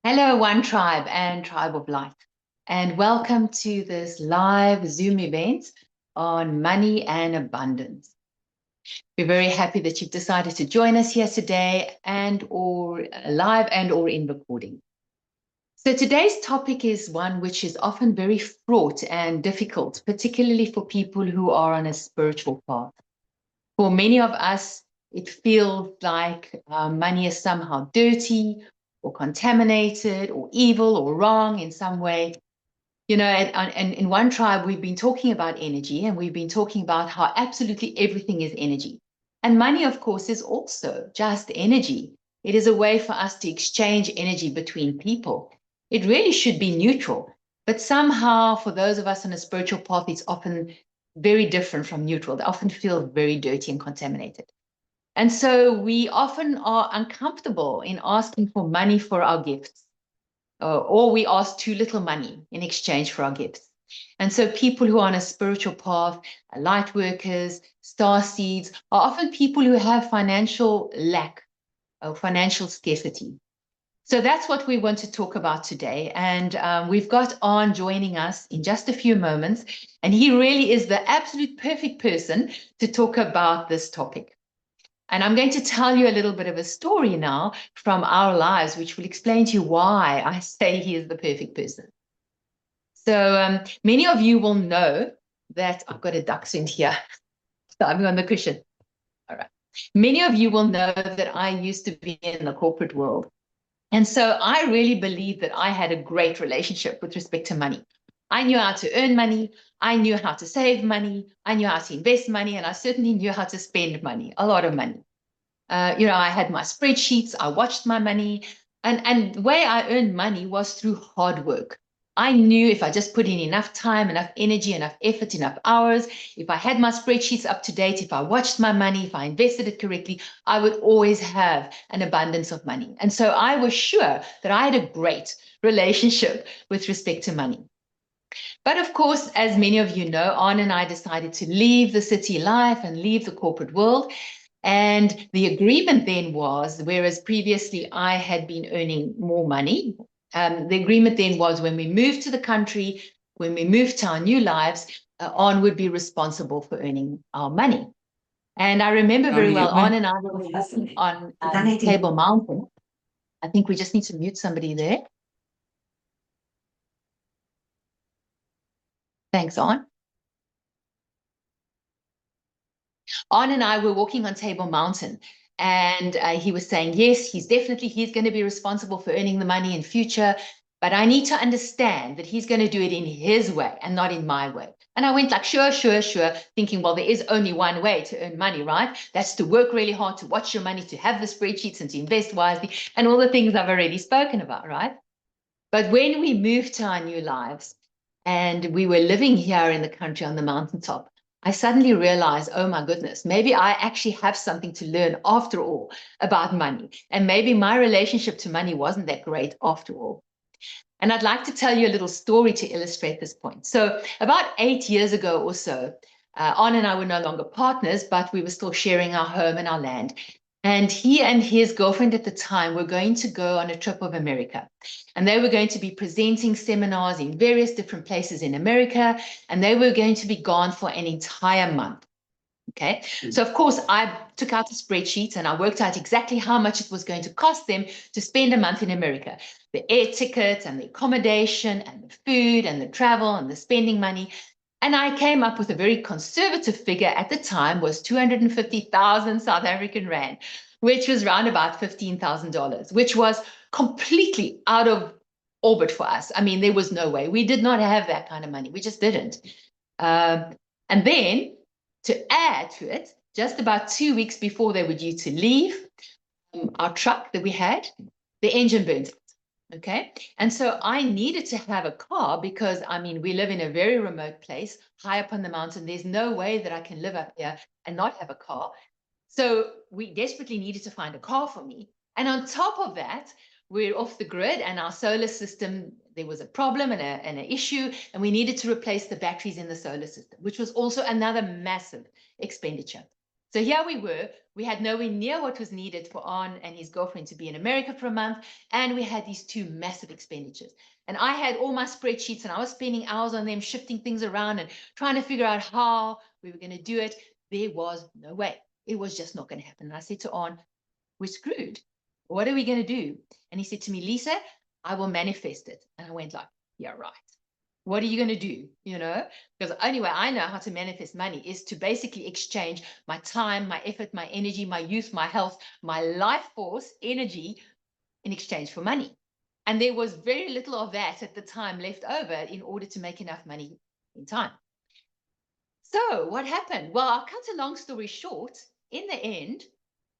Hello, One Tribe and Tribe of Light, and welcome to this live Zoom event on money and abundance. We're very happy that you've decided to join us here today and or live and or in recording. So today's topic is one which is often very fraught and difficult, particularly for people who are on a spiritual path. For many of us, it feels like money is somehow dirty or contaminated or evil or wrong in some way. You know, and in One Tribe, we've been talking about energy, and we've been talking about how absolutely everything is energy. And money, of course, is also just energy. It is a way for us to exchange energy between people. It really should be neutral. But somehow, for those of us on a spiritual path, it's often very different from neutral. They often feel very dirty and contaminated. And so we often are uncomfortable in asking for money for our gifts, or we ask too little money in exchange for our gifts. And so people who are on a spiritual path, light workers, starseeds, are often people who have financial lack or financial scarcity. So that's what we want to talk about today. And we've got On joining us in just a few moments. And he really is the absolute perfect person to talk about this topic. And I'm going to tell you a little bit of a story now from our lives, which will explain to you why I say he is the perfect person. So many of you will know that I've got a dachshund here. So I'm on the cushion. All right. Many of you will know that I used to be in the corporate world. And so I really believe that I had a great relationship with respect to money. I knew how to earn money. I knew how to save money. I knew how to invest money. And I certainly knew how to spend money, a lot of money. I had my spreadsheets, I watched my money, and the way I earned money was through hard work. I knew if I just put in enough time, enough energy, enough effort, enough hours, if I had my spreadsheets up to date, if I watched my money, if I invested it correctly, I would always have an abundance of money. And so I was sure that I had a great relationship with respect to money. But of course, as many of you know, On and I decided to leave the city life and leave the corporate world. And the agreement then was, whereas previously I had been earning more money, the agreement then was when we moved to the country, when we moved to our new lives, On would be responsible for earning our money. And I remember very well, On and I were working on Table Mountain. I think we just need to mute somebody there. Thanks, On. On and I were walking on Table Mountain, and he was saying, yes, he's going to be responsible for earning the money in future, but I need to understand that he's going to do it in his way and not in my way. And I went like, sure, thinking, well, there is only one way to earn money, right? That's to work really hard, to watch your money, to have the spreadsheets and to invest wisely and all the things I've already spoken about, right? But when we moved to our new lives and we were living here in the country on the mountaintop, I suddenly realized, oh my goodness, maybe I actually have something to learn after all about money. And maybe my relationship to money wasn't that great after all. And I'd like to tell you a little story to illustrate this point. So about 8 years ago or so, On and I were no longer partners, but we were still sharing our home and our land. And he and his girlfriend at the time were going to go on a trip of America. And they were going to be presenting seminars in various different places in America. And they were going to be gone for an entire month. Okay, so of course I took out the spreadsheet and I worked out exactly how much it was going to cost them to spend a month in America. The air ticket and the accommodation and the food and the travel and the spending money. And I came up with a very conservative figure at the time was 250,000 South African Rand, which was around about $15,000, which was completely out of orbit for us. I mean, there was no way. We did not have that kind of money. We just didn't. And then to add to it, just about 2 weeks before they were due to leave, our truck that we had, the engine burnt out. Okay. And so I needed to have a car because, I mean, we live in a very remote place, high up on the mountain. There's no way that I can live up here and not have a car. So we desperately needed to find a car for me. And on top of that, we're off the grid and our solar system, there was a problem and an issue, and we needed to replace the batteries in the solar system, which was also another massive expenditure. So here we were. We had nowhere near what was needed for On and his girlfriend to be in America for a month. And we had these two massive expenditures. And I had all my spreadsheets and I was spending hours on them, shifting things around and trying to figure out how we were going to do it. There was no way. It was just not going to happen. And I said to On, we're screwed. What are we going to do? And he said to me, Lisa, I will manifest it. And I went like, yeah, right. What are you going to do? You know, because the only way I know how to manifest money is to basically exchange my time, my effort, my energy, my youth, my health, my life force, energy in exchange for money. And there was very little of that at the time left over in order to make enough money in time. So what happened? Well, I'll cut a long story short. In the end,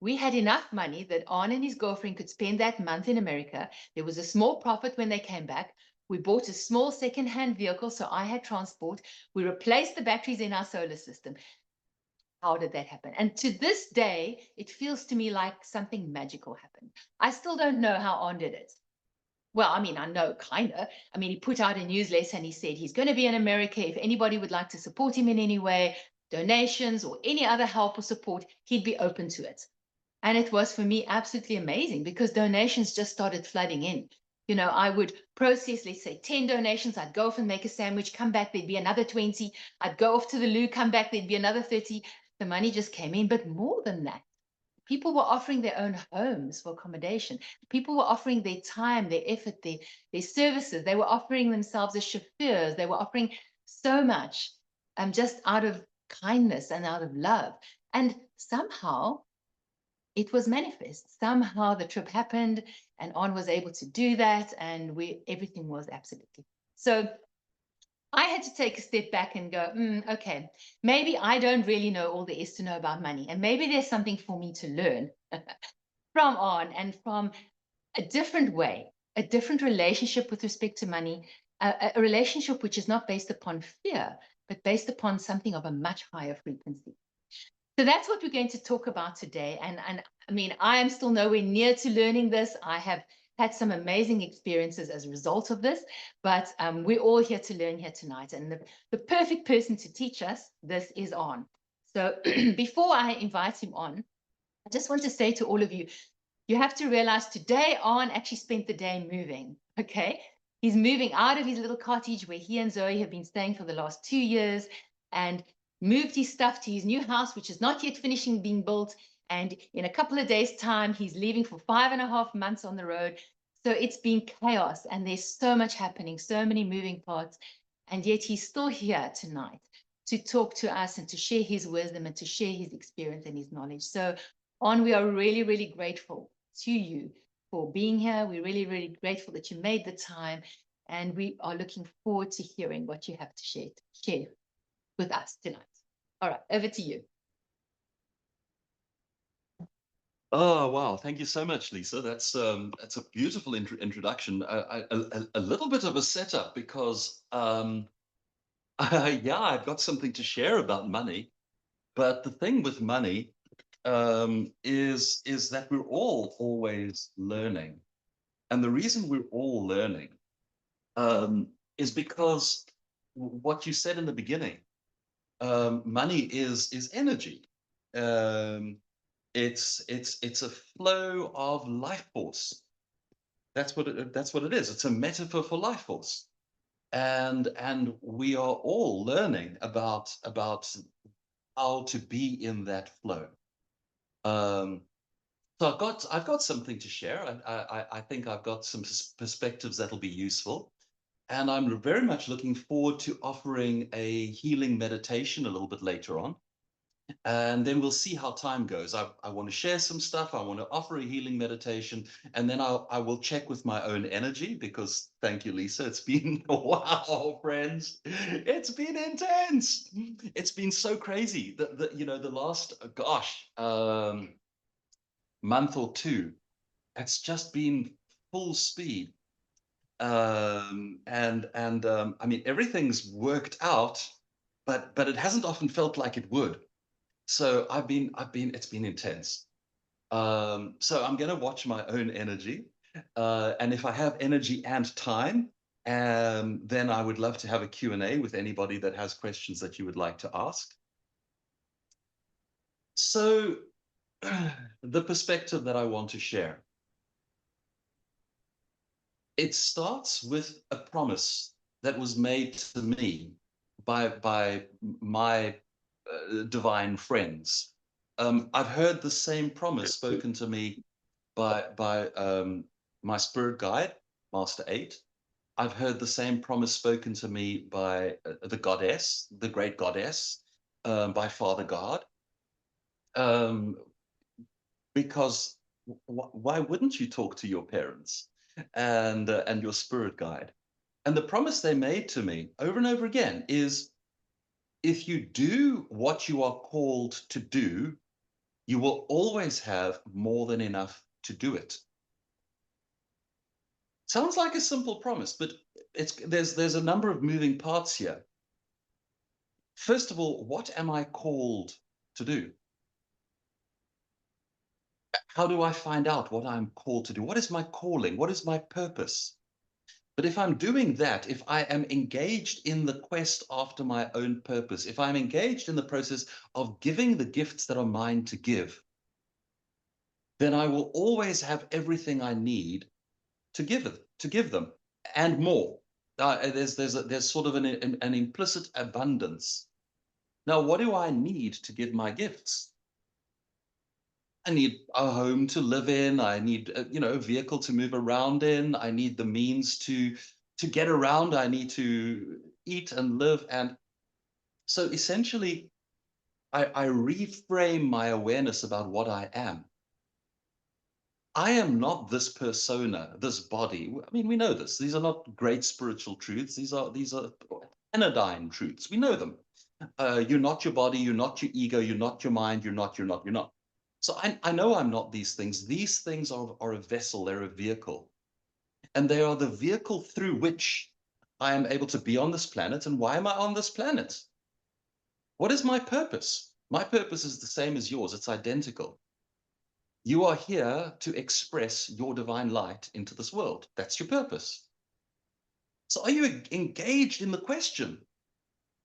we had enough money that On and his girlfriend could spend that month in America. There was a small profit when they came back. We bought a small second-hand vehicle, so I had transport. We replaced the batteries in our solar system. How did that happen? And to this day, it feels to me like something magical happened. I still don't know how On did it. Well, I mean, I know kind of. I mean, he put out a newsletter and he said he's going to be in America. If anybody would like to support him in any way, donations or any other help or support, he'd be open to it. And it was for me absolutely amazing because donations just started flooding in. You know, I would process, let's say, 10 donations. I'd go off and make a sandwich, come back, there'd be another 20. I'd go off to the loo, come back, there'd be another 30. The money just came in. But more than that, people were offering their own homes for accommodation. People were offering their time, their effort, their services. They were offering themselves as chauffeurs. They were offering so much just out of kindness and out of love. And somehow it was manifest. Somehow the trip happened and On was able to do that. And everything was absolutely. So I had to take a step back and go, okay, maybe I don't really know all there is to know about money. And maybe there's something for me to learn from On and from a different way, a different relationship with respect to money, a relationship which is not based upon fear, but based upon something of a much higher frequency. So that's what we're going to talk about today. And I mean, I am still nowhere near to learning this. I have had some amazing experiences as a result of this, but we're all here to learn here tonight. And the perfect person to teach us this is On. So before I invite him on, I just want to say to all of you, you have to realize today On actually spent the day moving, okay? He's moving out of his little cottage where he and Zoe have been staying for the last 2 years and moved his stuff to his new house, which is not yet finishing being built. And in a couple of days' time, he's leaving for 5.5 months on the road. So it's been chaos and there's so much happening, so many moving parts. And yet he's still here tonight to talk to us and to share his wisdom and to share his experience and his knowledge. So On, we are really, really grateful to you for being here. We're really, really grateful that you made the time. And we are looking forward to hearing what you have to share with us tonight. All right, over to you. Oh, wow. Thank you so much, Lisa. That's a beautiful introduction. A little bit of a setup because, yeah, I've got something to share about money. But the thing with money is that we're all always learning. And the reason we're all learning is because what you said in the beginning, money is energy. It's a flow of life force. That's what it is. It's a metaphor for life force, and we are all learning about how to be in that flow. So I've got something to share. I think I've got some perspectives that'll be useful, and I'm very much looking forward to offering a healing meditation a little bit later on. And then we'll see how time goes. I want to share some stuff. I want to offer a healing meditation, and then I will check with my own energy because thank you, Lisa. It's been wow, friends. It's been intense. It's been so crazy. The last month or two, it's just been full speed. I mean everything's worked out, but it hasn't often felt like it would. So it's been intense. So I'm going to watch my own energy. And if I have energy and time, then I would love to have a Q&A with anybody that has questions that you would like to ask. So the perspective that I want to share, it starts with a promise that was made to me by my divine friends. I've heard the same promise spoken to me by my spirit guide, Master Eight. I've heard the same promise spoken to me by the goddess, the great goddess, by Father God. Um, because why wouldn't you talk to your parents and your spirit guide? And the promise they made to me over and over again is, if you do what you are called to do, you will always have more than enough to do it. Sounds like a simple promise, but there's a number of moving parts here. First of all, what am I called to do? How do I find out what I'm called to do? What is my calling? What is my purpose? But if I'm doing that, if I am engaged in the quest after my own purpose, if I'm engaged in the process of giving the gifts that are mine to give, then I will always have everything I need to give them, and more. There's sort of an implicit abundance. Now, what do I need to give my gifts? I need a home to live in. I need a vehicle to move around in. I need the means to get around. I need to eat and live. And so essentially, I reframe my awareness about what I am. I am not this persona, this body. I mean, we know this. These are not great spiritual truths. These are anodyne truths. We know them. You're not your body. You're not your ego. You're not your mind. You're not. So I know I'm not these things. These things are a vessel. They're a vehicle. And they are the vehicle through which I am able to be on this planet. And why am I on this planet? What is my purpose? My purpose is the same as yours. It's identical. You are here to express your divine light into this world. That's your purpose. So are you engaged in the question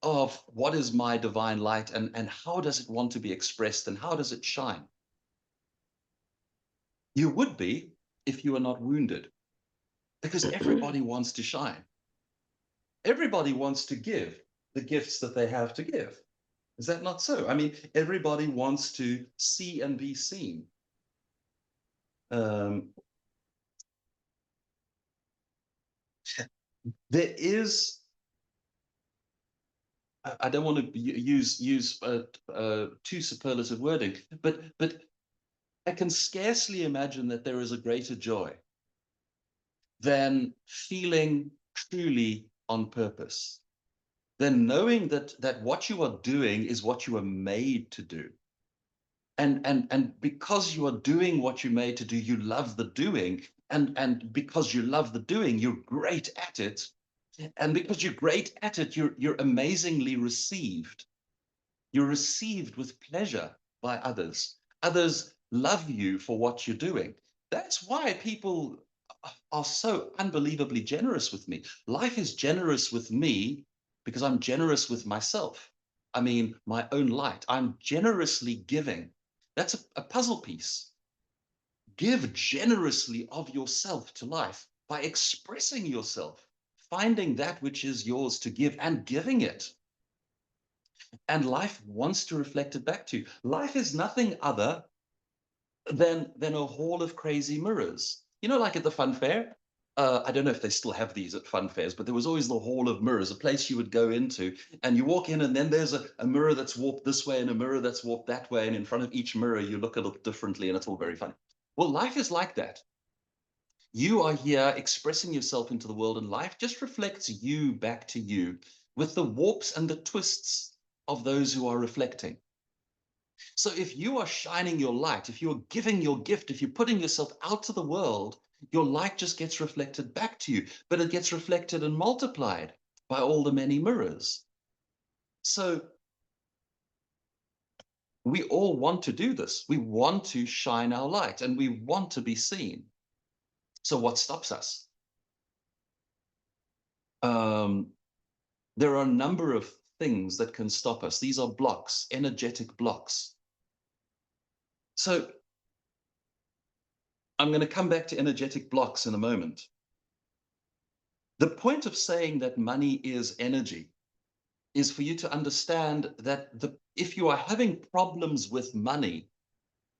of what is my divine light, and how does it want to be expressed, and how does it shine? You would be if you are not wounded, because everybody wants to shine. Everybody wants to give the gifts that they have to give. Is that not so? I mean, everybody wants to see and be seen. Um, there is, I don't want to use too superlative wording, but I can scarcely imagine that there is a greater joy than feeling truly on purpose, than knowing that what you are doing is what you are made to do. And because you are doing what you're made to do, you love the doing. And because you love the doing, you're great at it. And because you're great at it, you're amazingly received. You're received with pleasure by others. Others love you for what you're doing. That's why people are so unbelievably generous with me. Life is generous with me because I'm generous with myself. I mean, my own light. I'm generously giving. That's a puzzle piece. Give generously of yourself to life by expressing yourself, finding that which is yours to give and giving it. And life wants to reflect it back to you. Life is nothing other than a hall of crazy mirrors. You know, like at the fun fair? I don't know if they still have these at fun fairs, but there was always the hall of mirrors, a place you would go into, and you walk in, and then there's a mirror that's warped this way and a mirror that's warped that way, and in front of each mirror you look a little differently, and it's all very funny. Well, life is like that. You are here expressing yourself into the world, and life just reflects you back to you with the warps and the twists of those who are reflecting. So if you are shining your light, if you're giving your gift, if you're putting yourself out to the world, your light just gets reflected back to you, but it gets reflected and multiplied by all the many mirrors. So we all want to do this. We want to shine our light, and we want to be seen. So what stops us? There are a number of things that can stop us. These are blocks, energetic blocks. So I'm going to come back to energetic blocks in a moment. The point of saying that money is energy is for you to understand that if you are having problems with money,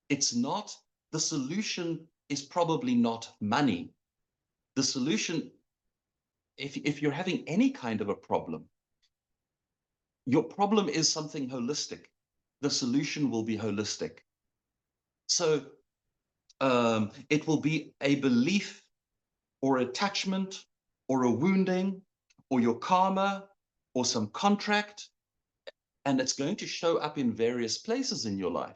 it's not, the solution is probably not money. The solution, if you're having any kind of a problem, your problem is something holistic. The solution will be holistic. So it will be a belief or attachment or a wounding or your karma or some contract, and it's going to show up in various places in your life.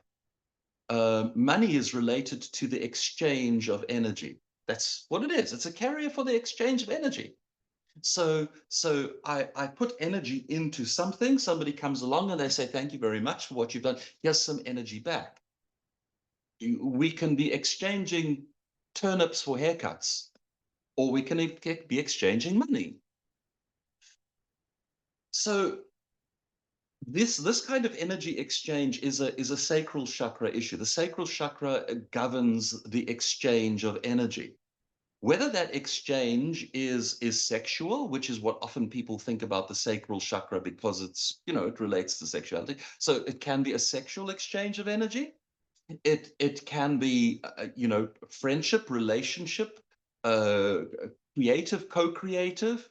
Money is related to the exchange of energy. That's what it is. It's a carrier for the exchange of energy. So I put energy into something, somebody comes along and they say, thank you very much for what you've done. Here's some energy back. We can be exchanging turnips for haircuts, or we can be exchanging money. So this kind of energy exchange is a sacral chakra issue. The sacral chakra governs the exchange of energy. Whether that exchange is sexual, which is what often people think about the sacral chakra because it's, it relates to sexuality. So it can be a sexual exchange of energy. It can be, friendship, relationship, creative, co-creative,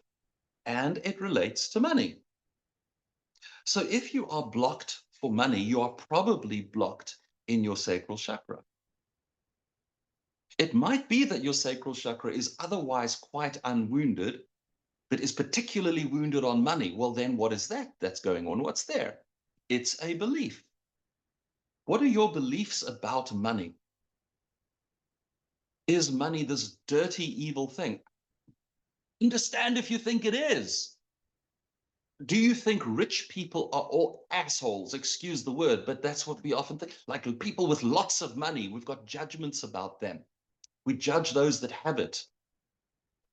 and it relates to money. So if you are blocked for money, you are probably blocked in your sacral chakra. It might be that your sacral chakra is otherwise quite unwounded, but is particularly wounded on money. Well, then what is that that's going on? What's there? It's a belief. What are your beliefs about money? Is money this dirty, evil thing? Understand if you think it is. Do you think rich people are all assholes? Excuse the word, but that's what we often think. Like people with lots of money, we've got judgments about them. We judge those that have it.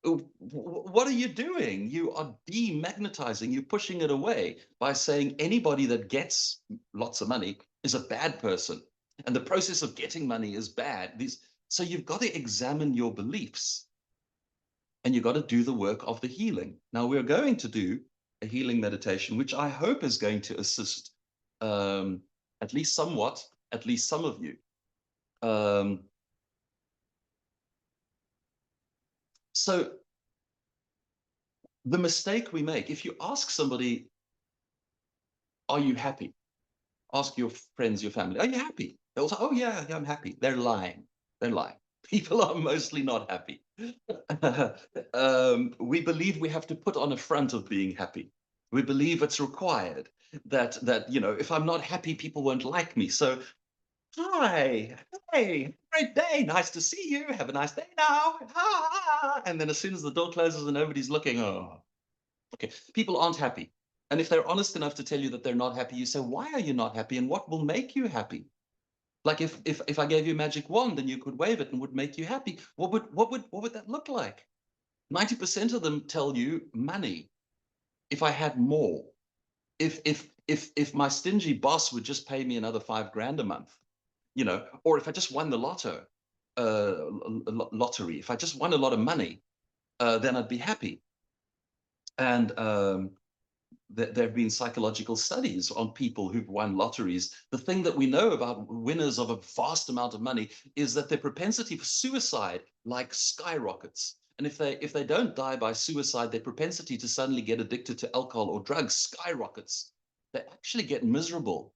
What are you doing? You are demagnetizing, you're pushing it away by saying anybody that gets lots of money is a bad person. And the process of getting money is bad. So you've got to examine your beliefs and you've got to do the work of the healing. Now, we're going to do a healing meditation, which I hope is going to assist at least somewhat, at least some of you. So the mistake we make, if you ask somebody, are you happy? Ask your friends, your family, are you happy? They'll say, oh yeah, I'm happy. They're lying. They're lying. People are mostly not happy. We believe we have to put on a front of being happy. We believe it's required that if I'm not happy, people won't like me. So, hi, hey, great day, nice to see you. Have a nice day now. And then as soon as the door closes and nobody's looking, oh, okay, people aren't happy. And if they're honest enough to tell you that they're not happy, you say, why are you not happy and what will make you happy? Like if I gave you a magic wand and you could wave it and would make you happy, what would that look like? 90% of them tell you money. If I had more, if my stingy boss would just pay me another $5,000 a month, or if I just won the lottery, if I just won a lot of money, then I'd be happy. And there have been psychological studies on people who've won lotteries. The thing that we know about winners of a vast amount of money is that their propensity for suicide like skyrockets. And if they don't die by suicide, their propensity to suddenly get addicted to alcohol or drugs skyrockets. They actually get miserable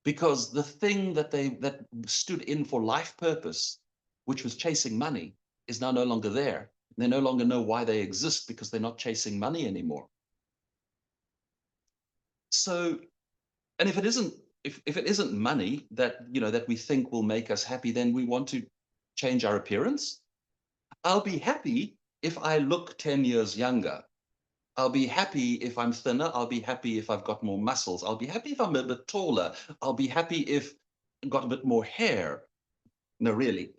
because the thing that stood in for life purpose, which was chasing money, is now no longer there. They no longer know why they exist because they're not chasing money anymore. So, and if it isn't money that that we think will make us happy, then we want to change our appearance. I'll be happy if I look 10 years younger. I'll be happy if I'm thinner. I'll be happy if I've got more muscles. I'll be happy if I'm a bit taller. I'll be happy if I've got a bit more hair. No, really.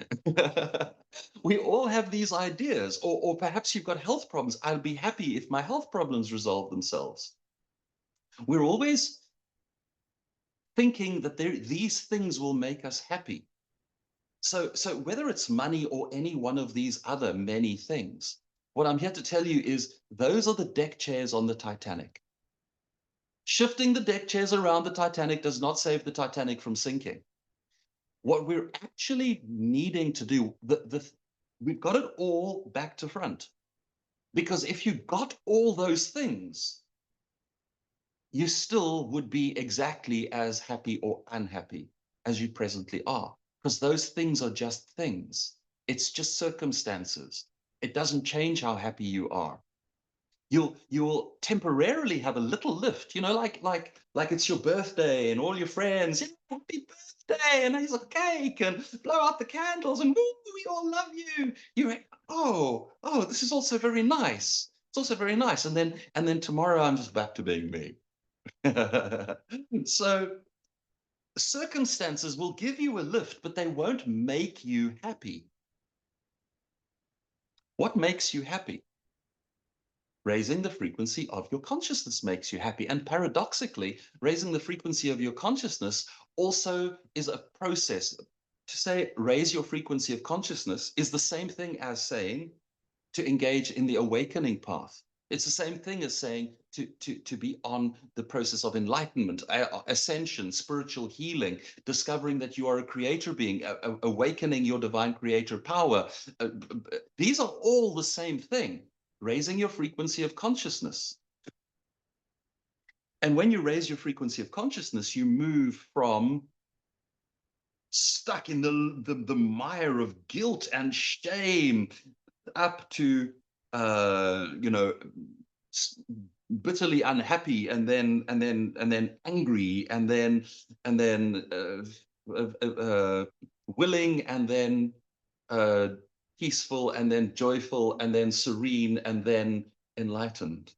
We all have these ideas, or perhaps you've got health problems. I'll be happy if my health problems resolve themselves. We're always thinking that these things will make us happy. So whether it's money or any one of these other many things, what I'm here to tell you is those are the deck chairs on the Titanic. Shifting the deck chairs around the Titanic does not save the Titanic from sinking. What we're actually needing to do, we've got it all back to front. Because if you got all those things, you still would be exactly as happy or unhappy as you presently are. Because those things are just things. It's just circumstances. It doesn't change how happy you are. You'll temporarily have a little lift, like it's your birthday and all your friends, yeah, happy birthday, and here's a cake and blow out the candles and woo, we all love you. Oh, this is also very nice. It's also very nice. And then tomorrow I'm just back to being me. So circumstances will give you a lift, but they won't make you happy. What makes you happy? Raising the frequency of your consciousness makes you happy. And paradoxically, raising the frequency of your consciousness also is a process. To say raise your frequency of consciousness is the same thing as saying to engage in the awakening path. It's the same thing as saying to be on the process of enlightenment, ascension, spiritual healing, discovering that you are a creator being, awakening your divine creator power. These are all the same thing. Raising your frequency of consciousness. And when you raise your frequency of consciousness, you move from stuck in the mire of guilt and shame up to, bitterly unhappy, and then angry, and then willing, and then peaceful, and then joyful, and then serene, and then enlightened.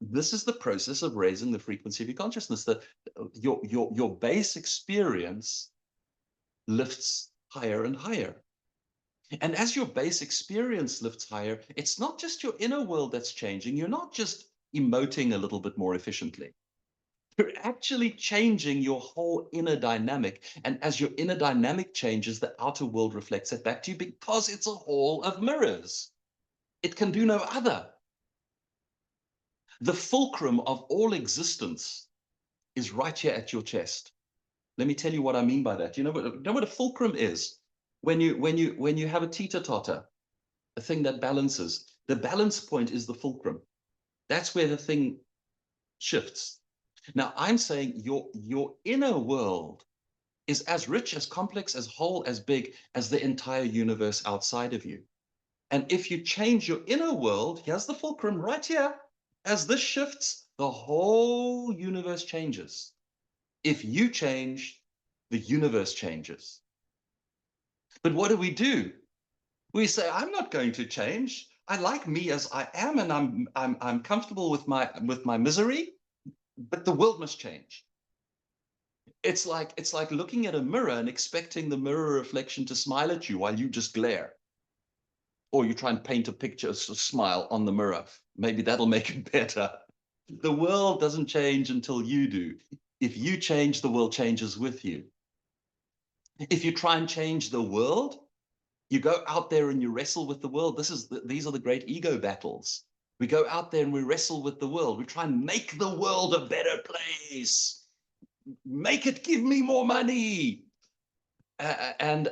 This is the process of raising the frequency of your consciousness. That your base experience lifts higher and higher. And as your base experience lifts higher, it's not just your inner world that's changing. You're not just emoting a little bit more efficiently. You're actually changing your whole inner dynamic. And as your inner dynamic changes, the outer world reflects it back to you, because it's a hall of mirrors. It can do no other. The fulcrum of all existence is right here at your chest. Let me tell you what I mean by that. You know what a fulcrum is? When you have a teeter-totter, a thing that balances, the balance point is the fulcrum. That's where the thing shifts. Now, I'm saying your inner world is as rich, as complex, as whole, as big as the entire universe outside of you. And if you change your inner world, here's the fulcrum right here. As this shifts, the whole universe changes. If you change, the universe changes. But what do? We say, I'm not going to change. I like me as I am, and I'm comfortable with my misery, but the world must change. It's like looking at a mirror and expecting the mirror reflection to smile at you while you just glare. Or you try and paint a picture, a smile on the mirror. Maybe that'll make it better. The world doesn't change until you do. If you change, the world changes with you. If you try and change the world, you go out there and you wrestle with the world. These are the great ego battles. We go out there and we wrestle with the world. We try and make the world a better place. Make it give me more money. And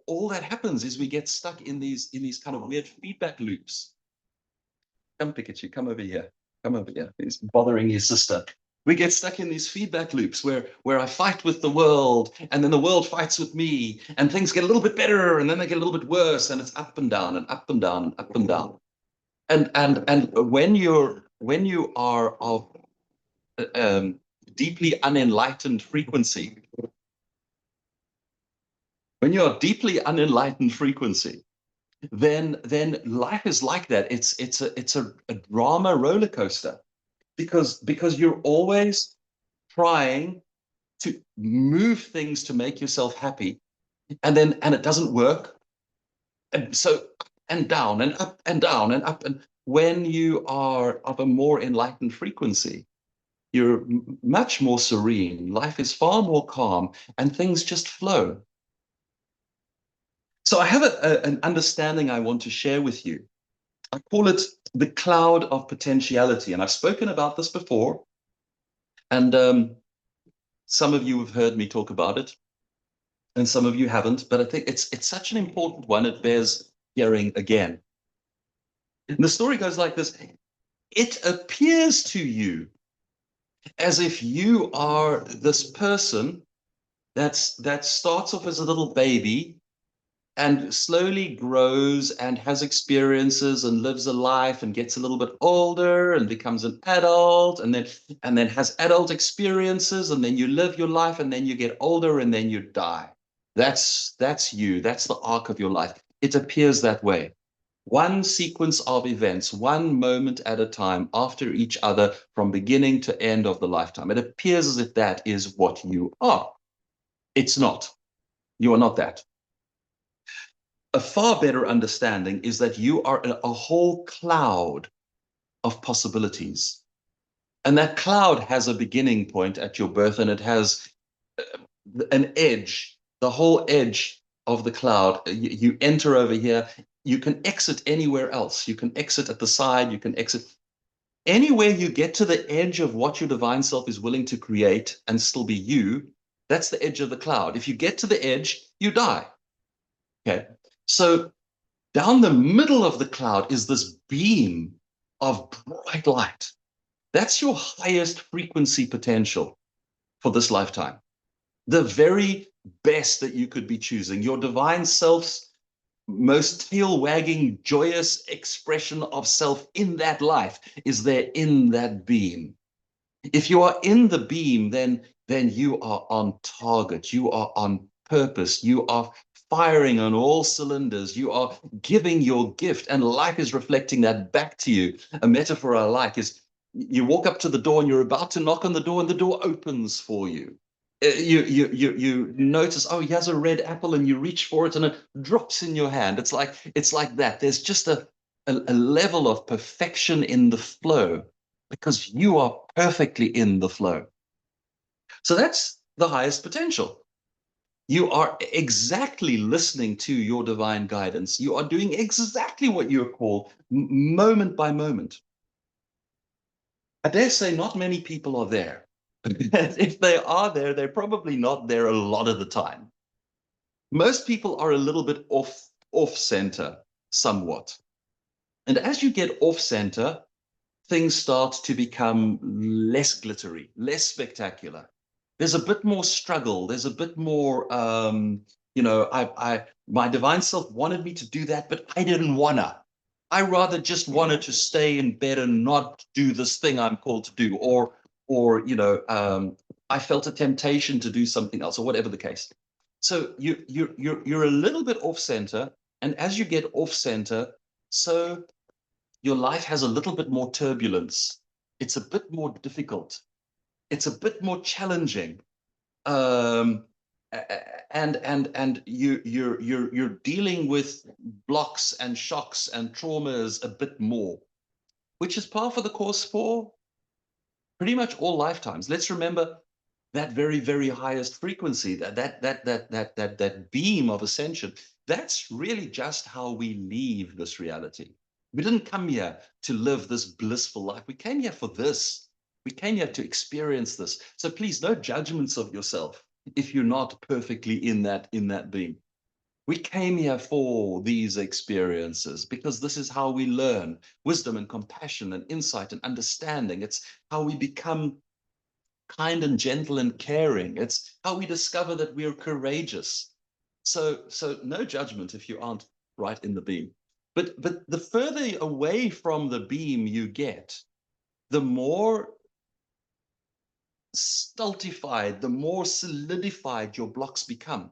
all that happens is we get stuck in these kind of weird feedback loops. Come, Pikachu, come over here. Come over here. He's bothering his sister. We get stuck in these feedback loops where I fight with the world, and then the world fights with me, and things get a little bit better, and then they get a little bit worse, and it's up and down and up and down and up and down. And when you are of deeply unenlightened frequency, when you're deeply unenlightened frequency, then life is like that. It's a drama roller coaster, because you're always trying to move things to make yourself happy, and it doesn't work, and so up and down and up and down and up. And when you are of a more enlightened frequency, you're much more serene. Life is far more calm, and things just flow. So I have an understanding I want to share with you. I call it the cloud of potentiality. And I've spoken about this before. And some of you have heard me talk about it, and some of you haven't. But I think it's such an important one. It bears hearing again. And the story goes like this. It appears to you as if you are this person that starts off as a little baby and slowly grows and has experiences and lives a life and gets a little bit older and becomes an adult and then has adult experiences, and then you live your life, and then you get older, and then you die. That's you. That's the arc of your life. It appears that way. One sequence of events, one moment at a time, after each other, from beginning to end of the lifetime. It appears as if that is what you are. It's not. You are not that. A far better understanding is that you are a whole cloud of possibilities. And that cloud has a beginning point at your birth, and it has an edge, the whole edge of the cloud. You enter over here, you can exit anywhere else. You can exit at the side, you can exit anywhere you get to the edge of what your divine self is willing to create and still be you. That's the edge of the cloud. If you get to the edge, you die. Okay. So down the middle of the cloud is this beam of bright light. That's your highest frequency potential for this lifetime. The very best that you could be choosing. Your divine self's most tail-wagging, joyous expression of self in that life is there in that beam. If you are in the beam, then you are on target. You are on purpose. You are firing on all cylinders. You are giving your gift, and life is reflecting that back to you. A metaphor I like is you walk up to the door and you're about to knock on the door, and the door opens for you. You notice, oh, he has a red apple, and you reach for it and it drops in your hand. It's like that. There's just a level of perfection in the flow because you are perfectly in the flow. So that's the highest potential. You are exactly listening to your divine guidance. You are doing exactly what you're called moment by moment. I dare say not many people are there. If they are there, they're probably not there a lot of the time. Most people are a little bit off center somewhat. And as you get off center, things start to become less glittery, less spectacular. There's a bit more struggle. There's a bit more, my divine self wanted me to do that, but I didn't wanna. I rather just wanted to stay in bed and not do this thing I'm called to do, or I felt a temptation to do something else, or whatever the case. So you're a little bit off center, and as you get off center, so your life has a little bit more turbulence. It's a bit more difficult. It's a bit more challenging. Um, and you're dealing with blocks and shocks and traumas a bit more, which is par for the course for pretty much all lifetimes. Let's remember that very, very highest frequency, that beam of ascension. That's really just how we leave this reality. We didn't come here to live this blissful life. We came here for this. We came here to experience this. So please, no judgments of yourself if you're not perfectly in that beam. We came here for these experiences because this is how we learn wisdom and compassion and insight and understanding. It's how we become kind and gentle and caring. It's how we discover that we are courageous. So no judgment if you aren't right in the beam. But the further away from the beam you get, the more stultified, the more solidified your blocks become.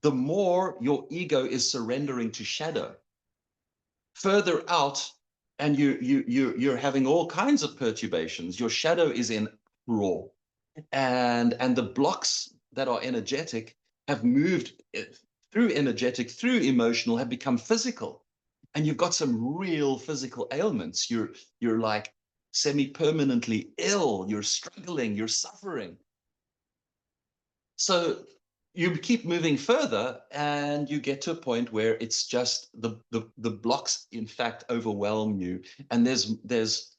The more your ego is surrendering to shadow. Further out, and you're having all kinds of perturbations. Your shadow is in raw, and the blocks that are energetic have moved through energetic, through emotional, have become physical, and you've got some real physical ailments. You're like semi-permanently ill. You're struggling. You're suffering. So you keep moving further and you get to a point where it's just the blocks in fact overwhelm you, and there's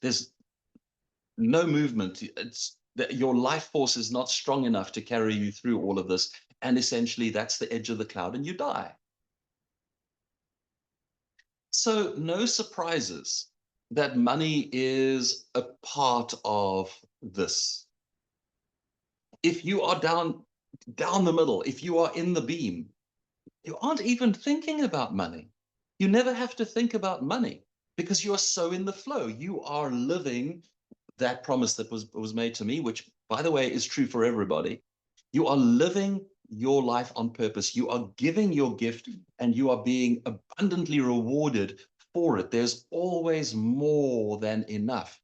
no movement. It's that your life force is not strong enough to carry you through all of this, and essentially that's the edge of the cloud and you die. So no surprises that money is a part of this. If you are down the middle, if you are in the beam, you aren't even thinking about money. You never have to think about money because you're so in the flow. You are living that promise that was made to me, which, by the way, is true for everybody. You are living your life on purpose. You are giving your gift and you are being abundantly rewarded for it. There's always more than enough.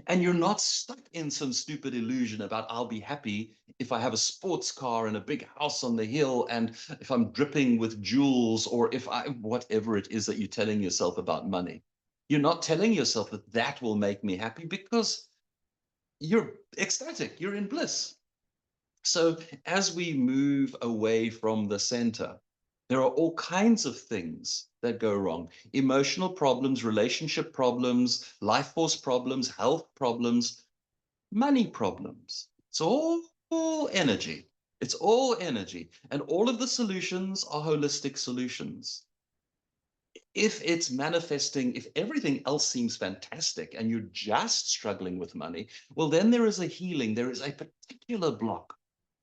And you're not stuck in some stupid illusion about I'll be happy if I have a sports car and a big house on the hill and if I'm dripping with jewels, or if I, whatever it is that you're telling yourself about money. You're not telling yourself that that will make me happy because you're ecstatic, you're in bliss. So as we move away from the center, there are all kinds of things that go wrong. Emotional problems, relationship problems, life force problems, health problems, money problems. It's all energy. It's all energy. And all of the solutions are holistic solutions. If it's manifesting, if everything else seems fantastic and you're just struggling with money, well, then there is a healing. There is a particular block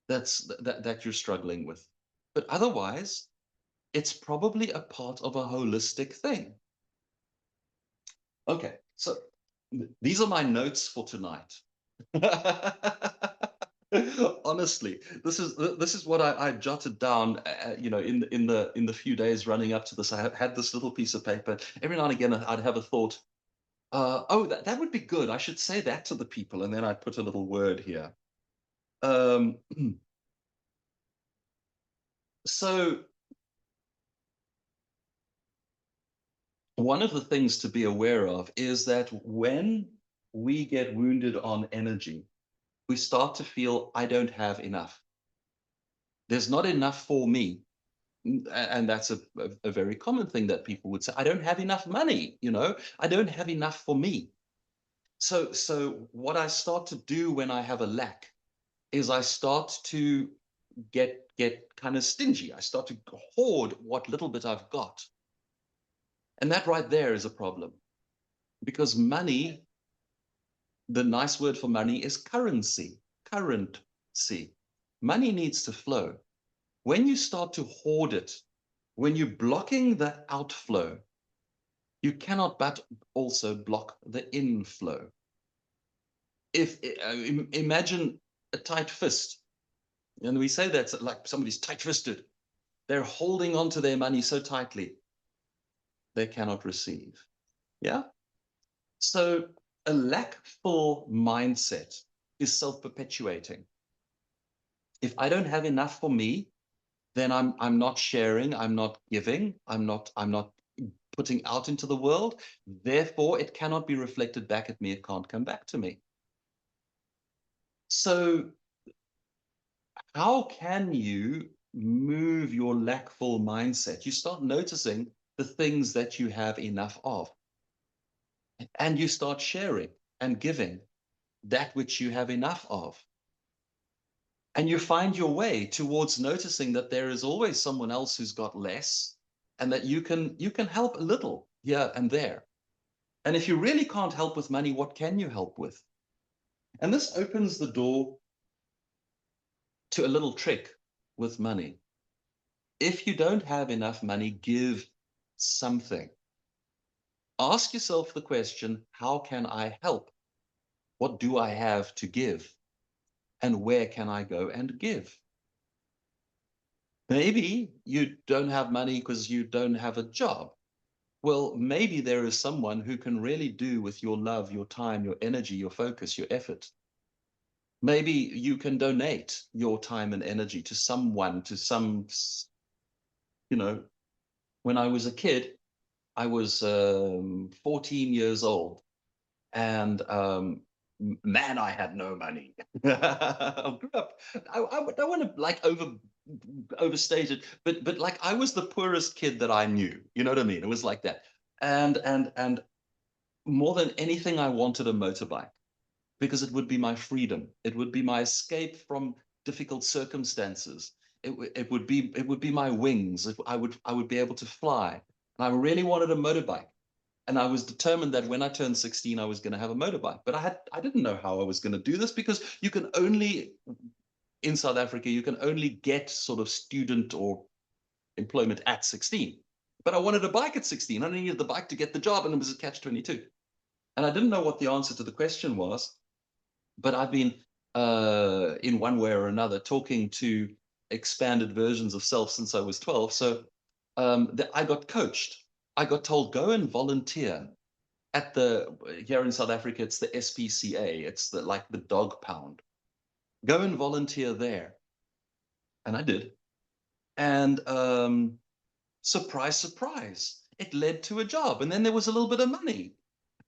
that you're struggling with. But otherwise, it's probably a part of a holistic thing. Okay, so these are my notes for tonight. Honestly, this is what I jotted down. In the few days running up to this, I had this little piece of paper. Every now and again, I'd have a thought. Oh, that would be good. I should say that to the people, and then I'd put a little word here. Um, so one of the things to be aware of is that when we get wounded on energy, we start to feel, I don't have enough. There's not enough for me. And that's a very common thing that people would say. I don't have enough money, I don't have enough for me. So what I start to do when I have a lack is I start to get kind of stingy. I start to hoard what little bit I've got. And that right there is a problem, because money, the nice word for money is currency, currency. Money needs to flow. When you start to hoard it, when you're blocking the outflow, you cannot but also block the inflow. If imagine a tight fist, and we say that's like somebody's tight-fisted. They're holding on to their money so tightly, they cannot receive. Yeah? So a lackful mindset is self-perpetuating. If I don't have enough for me, then I'm not sharing, I'm not giving, I'm not putting out into the world. Therefore, it cannot be reflected back at me. It can't come back to me. So how can you move your lackful mindset? You start noticing the things that you have enough of, and you start sharing and giving that which you have enough of. And you find your way towards noticing that there is always someone else who's got less, and that you can help a little here and there. And if you really can't help with money, what can you help with? And this opens the door to a little trick with money. If you don't have enough money, give something. Ask yourself the question, how can I help? What do I have to give? And where can I go and give? Maybe you don't have money because you don't have a job. Well, maybe there is someone who can really do with your love, your time, your energy, your focus, your effort. Maybe you can donate your time and energy to someone, to some, when I was a kid, I was 14 years old, and man, I had no money. I grew up, I don't want to like over overstated, but like I was the poorest kid that I knew. You know what I mean? It was like that. And more than anything, I wanted a motorbike because it would be my freedom. It would be my escape from difficult circumstances. It would be my wings. I would be able to fly. And I really wanted a motorbike. And I was determined that when I turned 16, I was going to have a motorbike. But I didn't know how I was going to do this, because you can only, in South Africa, you can only get sort of student or employment at 16. But I wanted a bike at 16. I needed the bike to get the job, and it was a catch-22. And I didn't know what the answer to the question was, but I've been, in one way or another, talking to expanded versions of self since I was 12. So I got coached. I got told, go and volunteer at here in South Africa, it's the SPCA. It's like the dog pound. Go and volunteer there. And I did. And surprise, surprise, it led to a job. And then there was a little bit of money.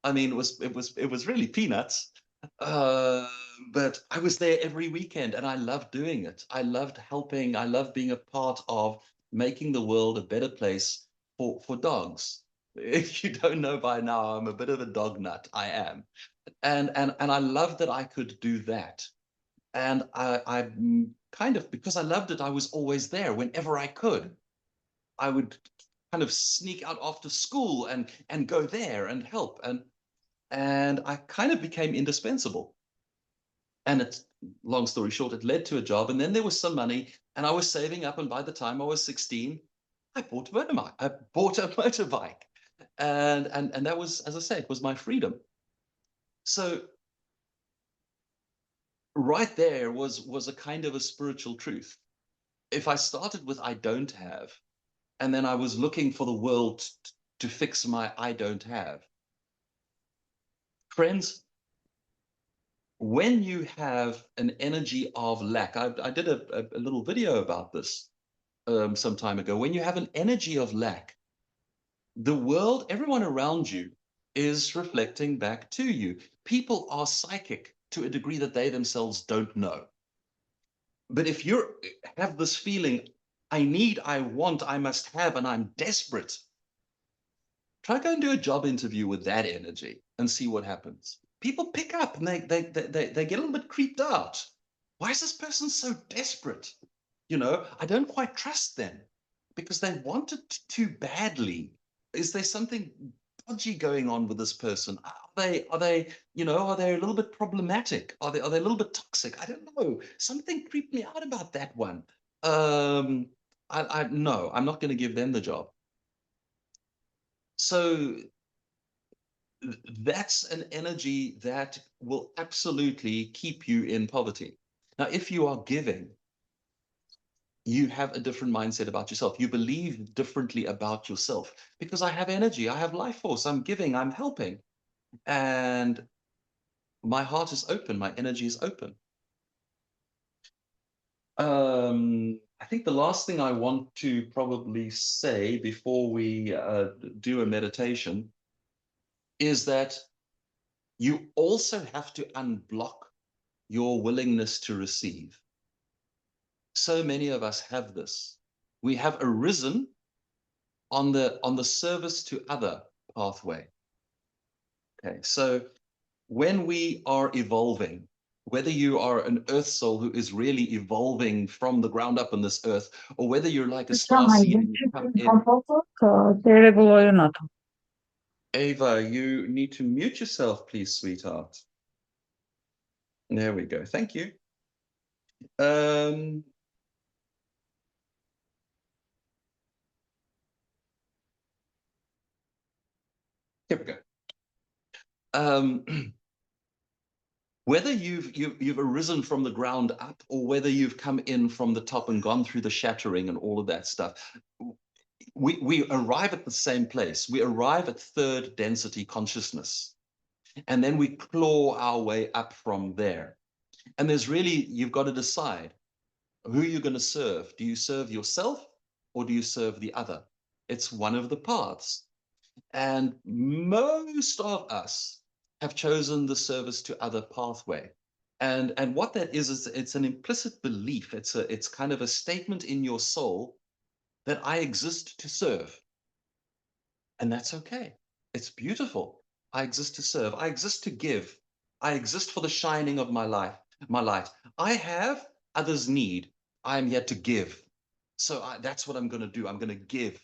I mean, it was really peanuts. But I was there every weekend, and I loved doing it. I loved helping. I loved being a part of making the world a better place for dogs. If you don't know by now, I'm a bit of a dog nut. I am. And I love that I could do that. And I kind of, because I loved it, I was always there whenever I could. I would kind of sneak out after school and go there and help. And I kind of became indispensable. And it's, long story short, it led to a job. And then there was some money, and I was saving up. And by the time I was 16, I bought a motorbike. And that was, as I say, it was my freedom. So right there was a kind of a spiritual truth. If I started with I don't have, and then I was looking for the world to fix my I don't have. Friends, when you have an energy of lack, I did a little video about this some time ago. When you have an energy of lack, the world, everyone around you is reflecting back to you. People are psychic to a degree that they themselves don't know. But if you have this feeling, I need, I want, I must have, and I'm desperate, try go and do a job interview with that energy and see what happens. People pick up, and they get a little bit creeped out. Why is this person so desperate? You know, I don't quite trust them because they want it too badly. Is there something dodgy going on with this person? Are they, you know, are they a little bit problematic? Are they a little bit toxic? I don't know. Something creeped me out about that one. No, I'm not going to give them the job. So that's an energy that will absolutely keep you in poverty. Now, if you are giving, you have a different mindset about yourself. You believe differently about yourself, because I have energy, I have life force, I'm giving, I'm helping, and my heart is open, my energy is open. I think the last thing I want to probably say before we do a meditation is that you also have to unblock your willingness to receive. So many of us have this. We have arisen on the service to other pathway. Okay, so when we are evolving, whether you are an earth soul who is really evolving from the ground up on this earth, or whether you're like a starseed and you come in. Ava, you need to mute yourself, please, sweetheart. There we go. Thank you. Here we go. Whether you've arisen from the ground up, or whether you've come in from the top and gone through the shattering and all of that stuff, we arrive at the same place. We arrive at third density consciousness, and then we claw our way up from there. And there's really, you've got to decide who you're going to serve. Do you serve yourself, or do you serve the other? It's one of the paths. And most of us have chosen the service to other pathway. And what that is it's an implicit belief. It's kind of a statement in your soul that I exist to serve. And that's okay. It's beautiful. I exist to serve. I exist to give. I exist for the shining of my life, my light. I have, others need. I am here to give. So that's what I'm going to do. I'm going to give.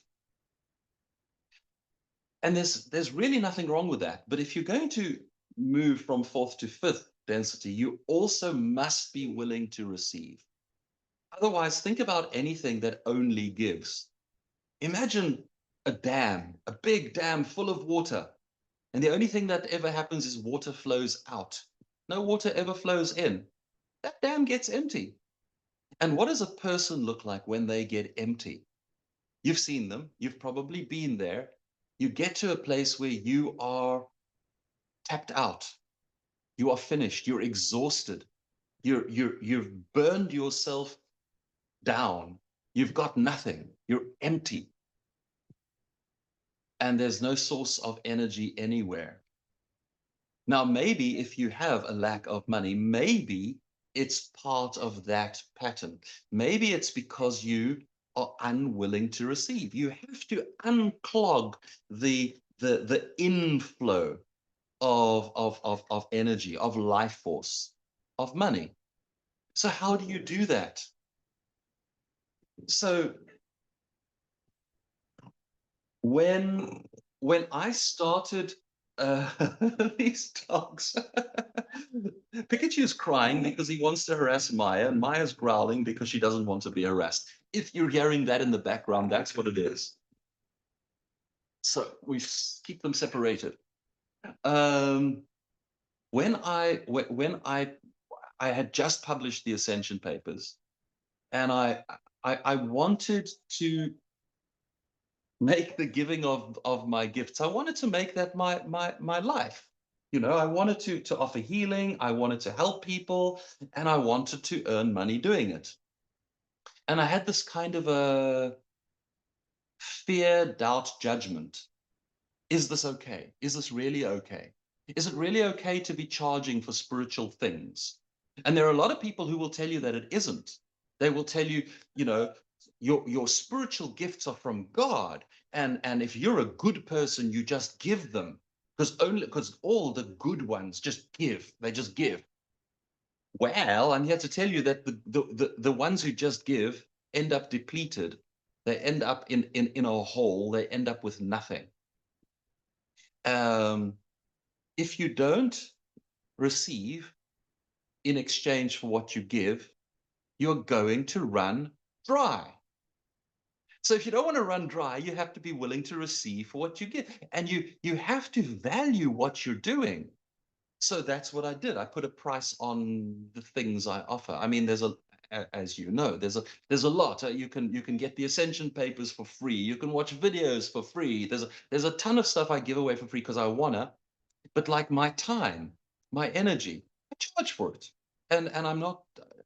And there's really nothing wrong with that. But if you're going to move from fourth to fifth density, you also must be willing to receive. Otherwise, think about anything that only gives. Imagine a dam, a big dam full of water. And the only thing that ever happens is water flows out. No water ever flows in. That dam gets empty. And what does a person look like when they get empty? You've seen them. You've probably been there. You get to a place where you are tapped out. You are finished. You're exhausted. You've burned yourself down. You've got nothing. You're empty. And there's no source of energy anywhere. Now, maybe if you have a lack of money, maybe it's part of that pattern. Maybe it's because you are unwilling to receive. You have to unclog the inflow of energy, of life force, of money. So how do you do that? So when I started these dogs, Pikachu's crying because he wants to harass Maya, and Maya's growling because she doesn't want to be harassed. If you're hearing that in the background, that's what it is. So we keep them separated. When I had just published the Ascension papers, and I wanted to make the giving of my gifts. I wanted to make that my life. You know, I wanted to offer healing, I wanted to help people, and I wanted to earn money doing it. And I had this kind of a fear, doubt, judgment. Is this okay? Is this really okay? Is it really okay to be charging for spiritual things? And there are a lot of people who will tell you that it isn't. They will tell you, you know, your spiritual gifts are from God. And if you're a good person, you just give them. Because all the good ones just give. They just give. Well, I'm here to tell you that the ones who just give end up depleted. They end up in a hole. They end up with nothing. If you don't receive in exchange for what you give, you're going to run dry. So if you don't want to run dry, you have to be willing to receive for what you give. And you have to value what you're doing. So that's what I did. I put a price on the things I offer. I mean, as you know, there's a lot. You can get the Ascension papers for free. You can watch videos for free. There's a ton of stuff I give away for free because I wanna. But like my time, my energy, I charge for it. And I'm not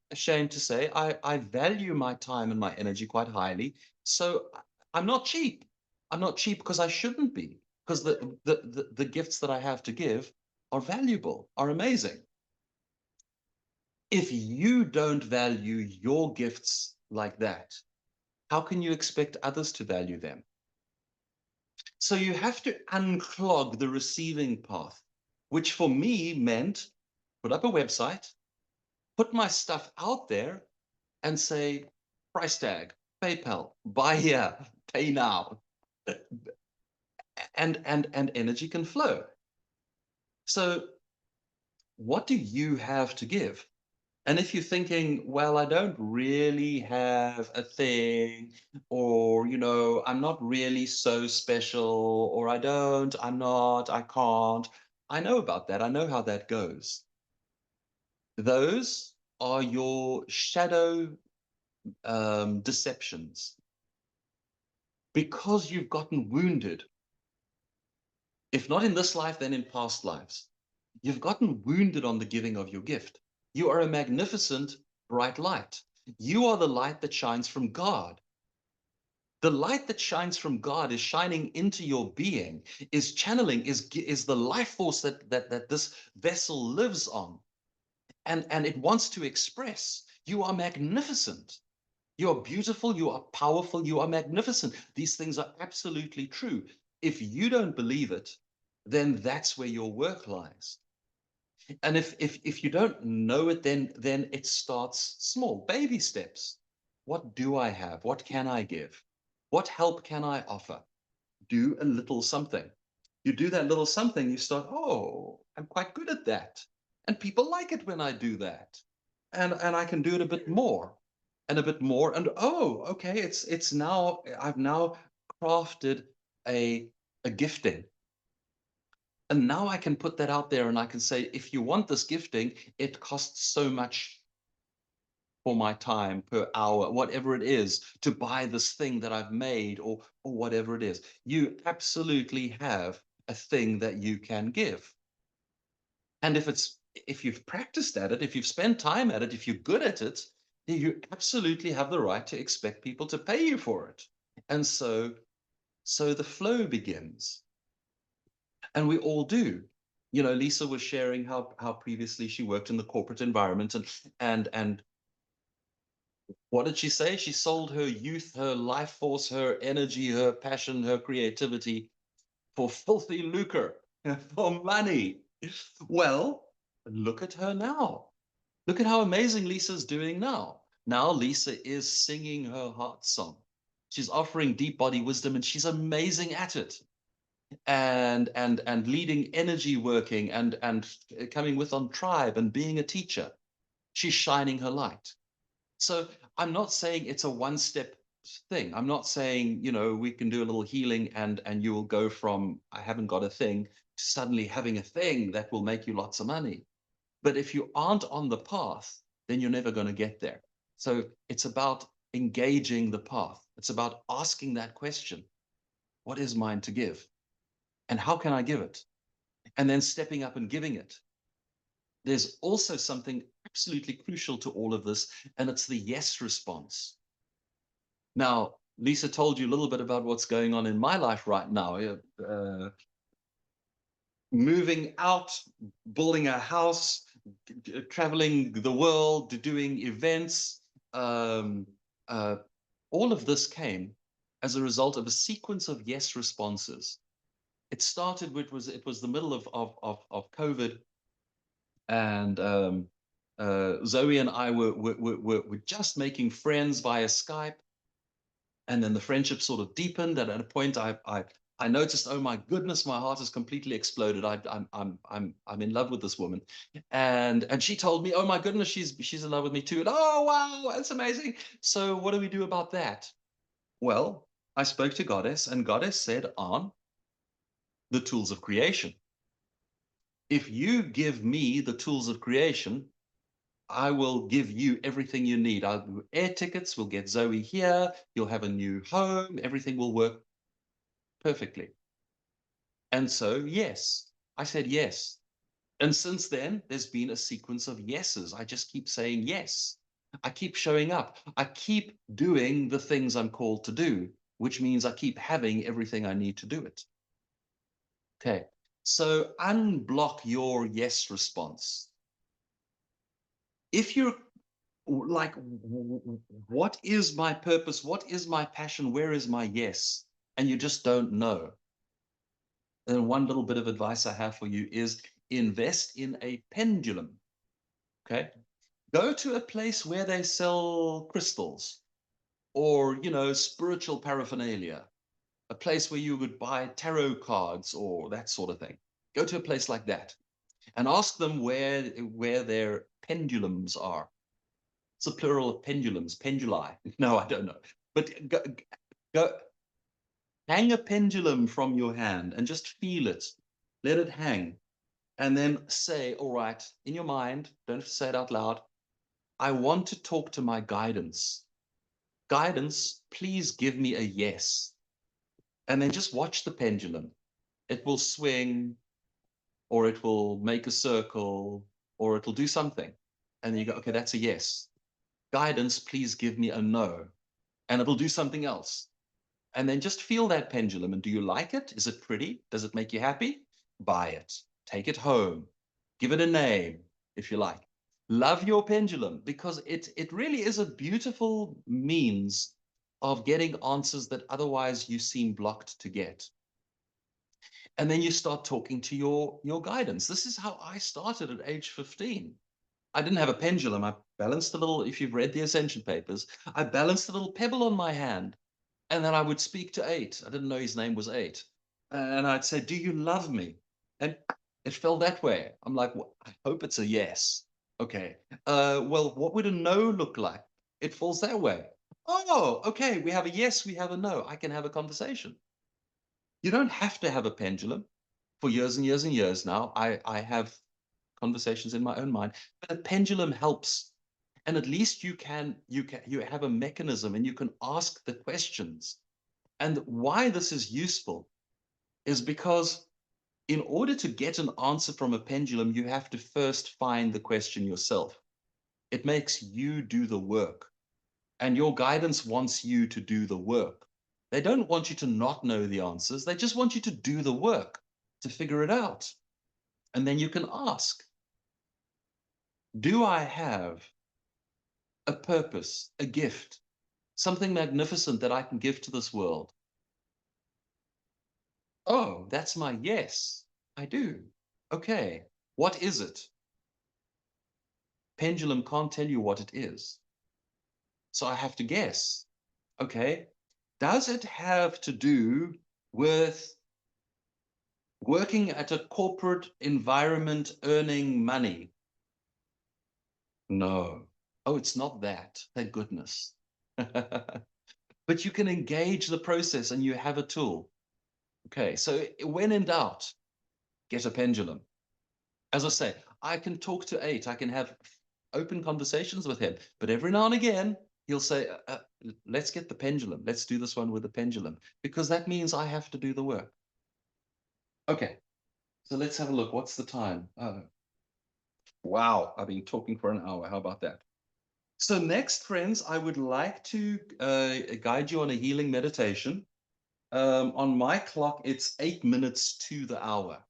ashamed to say I value my time and my energy quite highly. So I'm not cheap. I'm not cheap because I shouldn't be, because the gifts that I have to give are valuable, are amazing. If you don't value your gifts like that, how can you expect others to value them? So you have to unclog the receiving path, which for me meant put up a website, put my stuff out there, and say, price tag, PayPal, buy here, pay now, and energy can flow. So what do you have to give? And if you're thinking, well, I don't really have a thing, or, you know, I'm not really so special, or I'm not, I can't. I know about that. I know how that goes. Those are your shadow deceptions because you've gotten wounded. If not in this life, then in past lives. You've gotten wounded on the giving of your gift. You are a magnificent, bright light. You are the light that shines from God. The light that shines from God is shining into your being, is channeling, is the life force that this vessel lives on. and it wants to express, you are magnificent. You are beautiful, you are powerful, you are magnificent. These things are absolutely true. If you don't believe it, then that's where your work lies. And if you don't know it, then it starts small, baby steps. What do I have? What can I give? What help can I offer? Do a little something. You do that little something, you start, oh, I'm quite good at that. And people like it when I do that. And I can do it a bit more and a bit more. And oh, okay, it's now, I've now crafted a gifting. And now I can put that out there and I can say, if you want this gifting, it costs so much for my time per hour, whatever it is, to buy this thing that I've made or whatever it is. You absolutely have a thing that you can give. And if you've practiced at it, if you've spent time at it, if you're good at it, you absolutely have the right to expect people to pay you for it. And so the flow begins. And we all do. You know, Lisa was sharing how previously she worked in the corporate environment, and what did she say? She sold her youth, her life force, her energy, her passion, her creativity for filthy lucre, for money. Well, look at her now. Look at how amazing Lisa's doing now. Now Lisa is singing her heart song. She's offering deep body wisdom, and she's amazing at it. And leading energy working and coming with ONEtribe and being a teacher. She's shining her light. So I'm not saying it's a one-step thing. I'm not saying, you know, we can do a little healing and you will go from I haven't got a thing to suddenly having a thing that will make you lots of money. But if you aren't on the path, then you're never going to get there. So it's about engaging the path. It's about asking that question, what is mine to give? And how can I give it? And then stepping up and giving it. There's also something absolutely crucial to all of this, and it's the yes response. Now, Lisa told you a little bit about what's going on in my life right now. Moving out, building a house, traveling the world, doing events. Um, all of this came as a result of a sequence of yes responses. It started with it was the middle of COVID, and Zoe and I were just making friends via Skype, and then the friendship sort of deepened. And at a point, I noticed, oh my goodness, my heart has completely exploded. I'm in love with this woman, and she told me, oh my goodness, she's in love with me too. And oh wow, that's amazing. So what do we do about that? Well, I spoke to Goddess, and Goddess said, on the tools of creation. If you give me the tools of creation, I will give you everything you need. I'll do air tickets, we'll get Zoe here, you'll have a new home, everything will work perfectly. And so, yes, I said yes. And since then, there's been a sequence of yeses. I just keep saying yes. I keep showing up. I keep doing the things I'm called to do, which means I keep having everything I need to do it. Okay, so unblock your yes response. If you're like, what is my purpose? What is my passion? Where is my yes? And you just don't know. Then one little bit of advice I have for you is invest in a pendulum. Okay. Go to a place where they sell crystals or, you know, spiritual paraphernalia, a place where you would buy tarot cards or that sort of thing. Go to a place like that and ask them where their pendulums are. It's a plural of pendulums, penduli. No, I don't know. But go hang a pendulum from your hand and just feel it. Let it hang. And then say, all right, in your mind, don't have to say it out loud, I want to talk to my guidance. Guidance, please give me a yes. And then just watch the pendulum. It will swing, or it will make a circle, or it'll do something. And then you go, okay, that's a yes. Guidance, please give me a no. And it'll do something else. And then just feel that pendulum. And do you like it? Is it pretty? Does it make you happy? Buy it. Take it home. Give it a name, if you like. Love your pendulum, because it really is a beautiful means of getting answers that otherwise you seem blocked to get. And then you start talking to your guidance. This is how I started at age 15. I didn't have a pendulum. I balanced a little, if you've read the Ascension Papers, I balanced a little pebble on my hand, and then I would speak to 8. I didn't know his name was 8. And I'd say, "Do you love me?" And it fell that way. I'm like, well, I hope it's a yes. Okay. Well, what would a no look like? It falls that way. Oh, okay. We have a yes, we have a no. I can have a conversation. You don't have to have a pendulum. For years and years and years now, I have conversations in my own mind, but a pendulum helps. And at least you have a mechanism and you can ask the questions. And why this is useful is because in order to get an answer from a pendulum, you have to first find the question yourself. It makes you do the work, and your guidance wants you to do the work. They don't want you to not know the answers. They just want you to do the work to figure it out. And then you can ask, do I have a purpose, a gift, something magnificent that I can give to this world? Oh, that's my yes. I do. Okay. What is it? Pendulum can't tell you what it is. So I have to guess. Okay. Does it have to do with working at a corporate environment, earning money? No. Oh, it's not that. Thank goodness. But you can engage the process and you have a tool. Okay. So when in doubt, get a pendulum. As I say, I can talk to 8. I can have open conversations with him. But every now and again, he'll say, let's get the pendulum. Let's do this one with the pendulum, because that means I have to do the work. Okay, so let's have a look. What's the time? Wow, I've been talking for an hour. How about that? So next, friends, I would like to guide you on a healing meditation. On my clock, it's 8 minutes to the hour.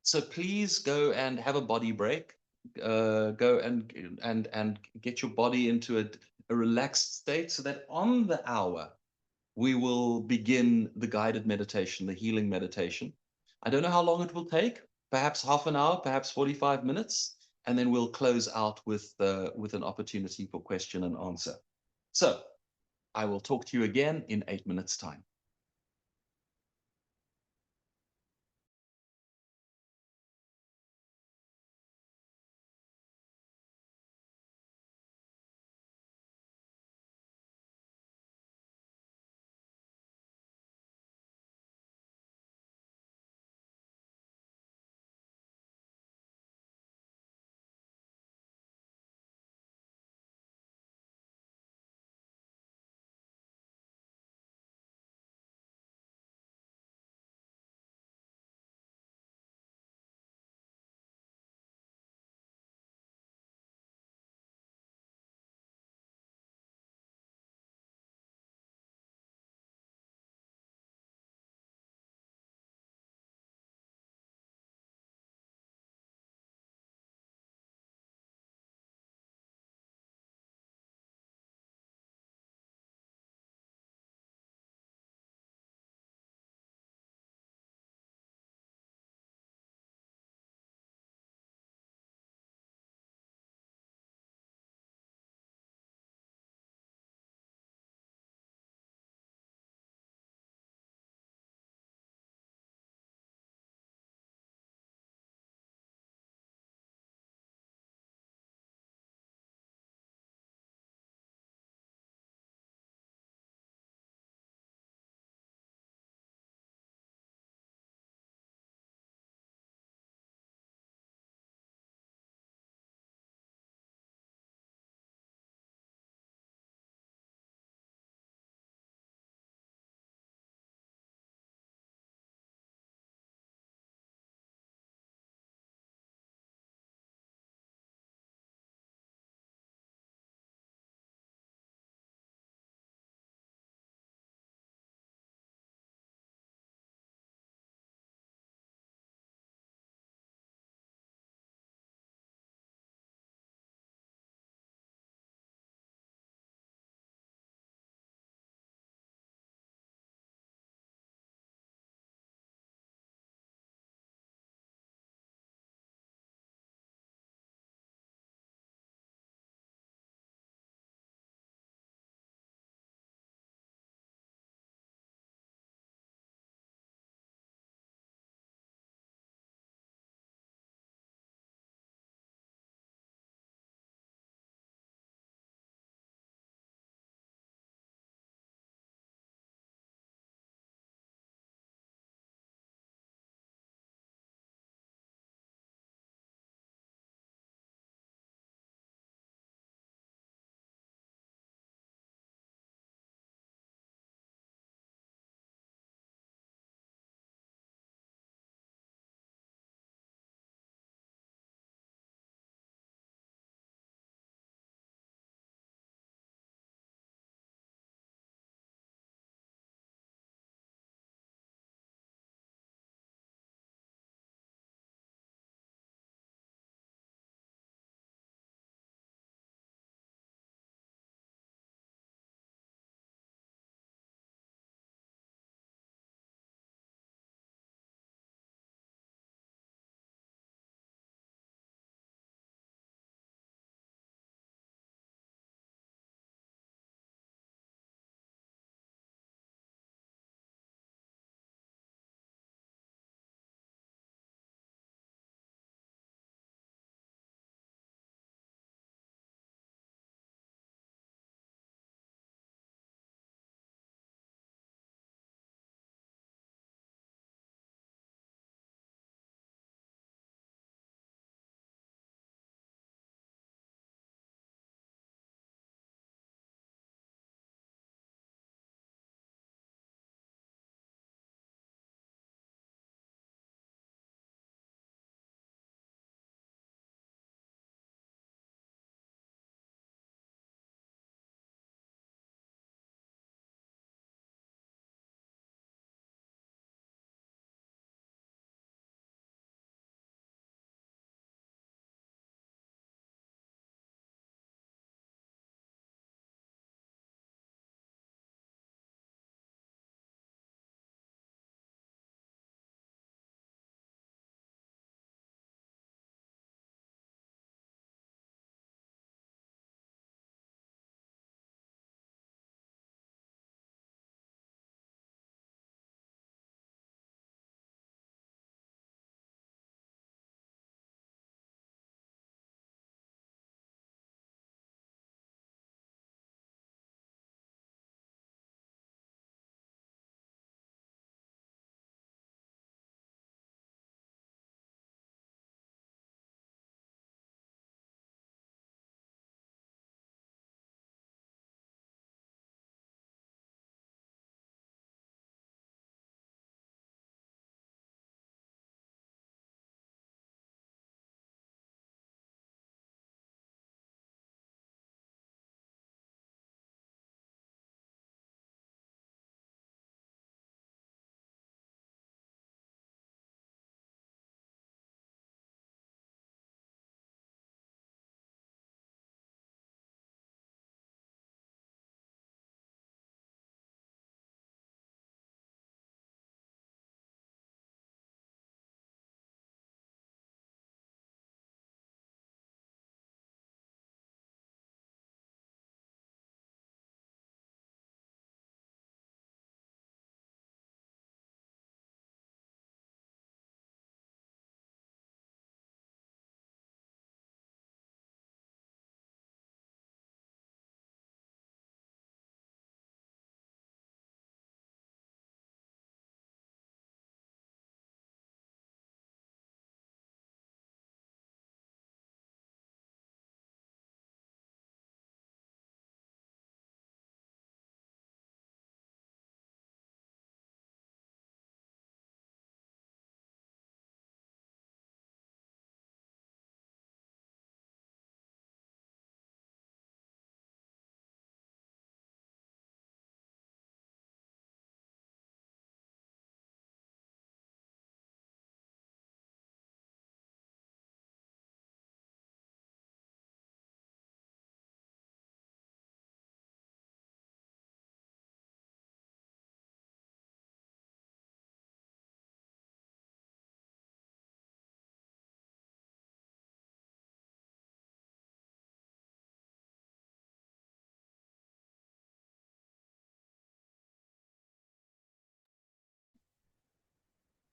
So please go and have a body break. Go and get your body into a relaxed state, so that on the hour we will begin the guided meditation, the healing meditation. I don't know how long it will take. Perhaps half an hour, perhaps 45 minutes, and then we'll close out with an opportunity for question and answer. So I will talk to you again in 8 minutes' time.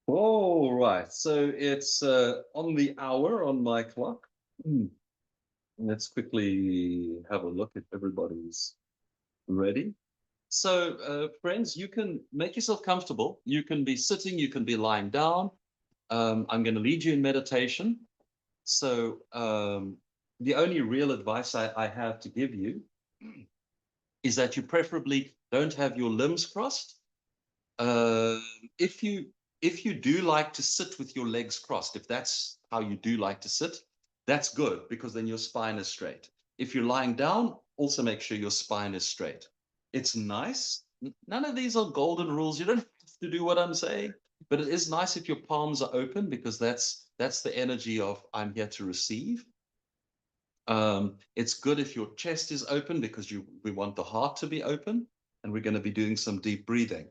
All right, so it's on the hour on my clock. Let's quickly have a look if everybody's ready. So, friends, you can make yourself comfortable. You can be sitting, you can be lying down. I'm going to lead you in meditation. So, the only real advice I have to give you is that you preferably don't have your limbs crossed. Uh, if you if you do like to sit with your legs crossed, if that's how you do like to sit, that's good because then your spine is straight. If you're lying down, also make sure your spine is straight. It's nice. None of these are golden rules. You don't have to do what I'm saying, but it is nice if your palms are open because that's the energy of I'm here to receive. It's good if your chest is open because we want the heart to be open, and we're going to be doing some deep breathing.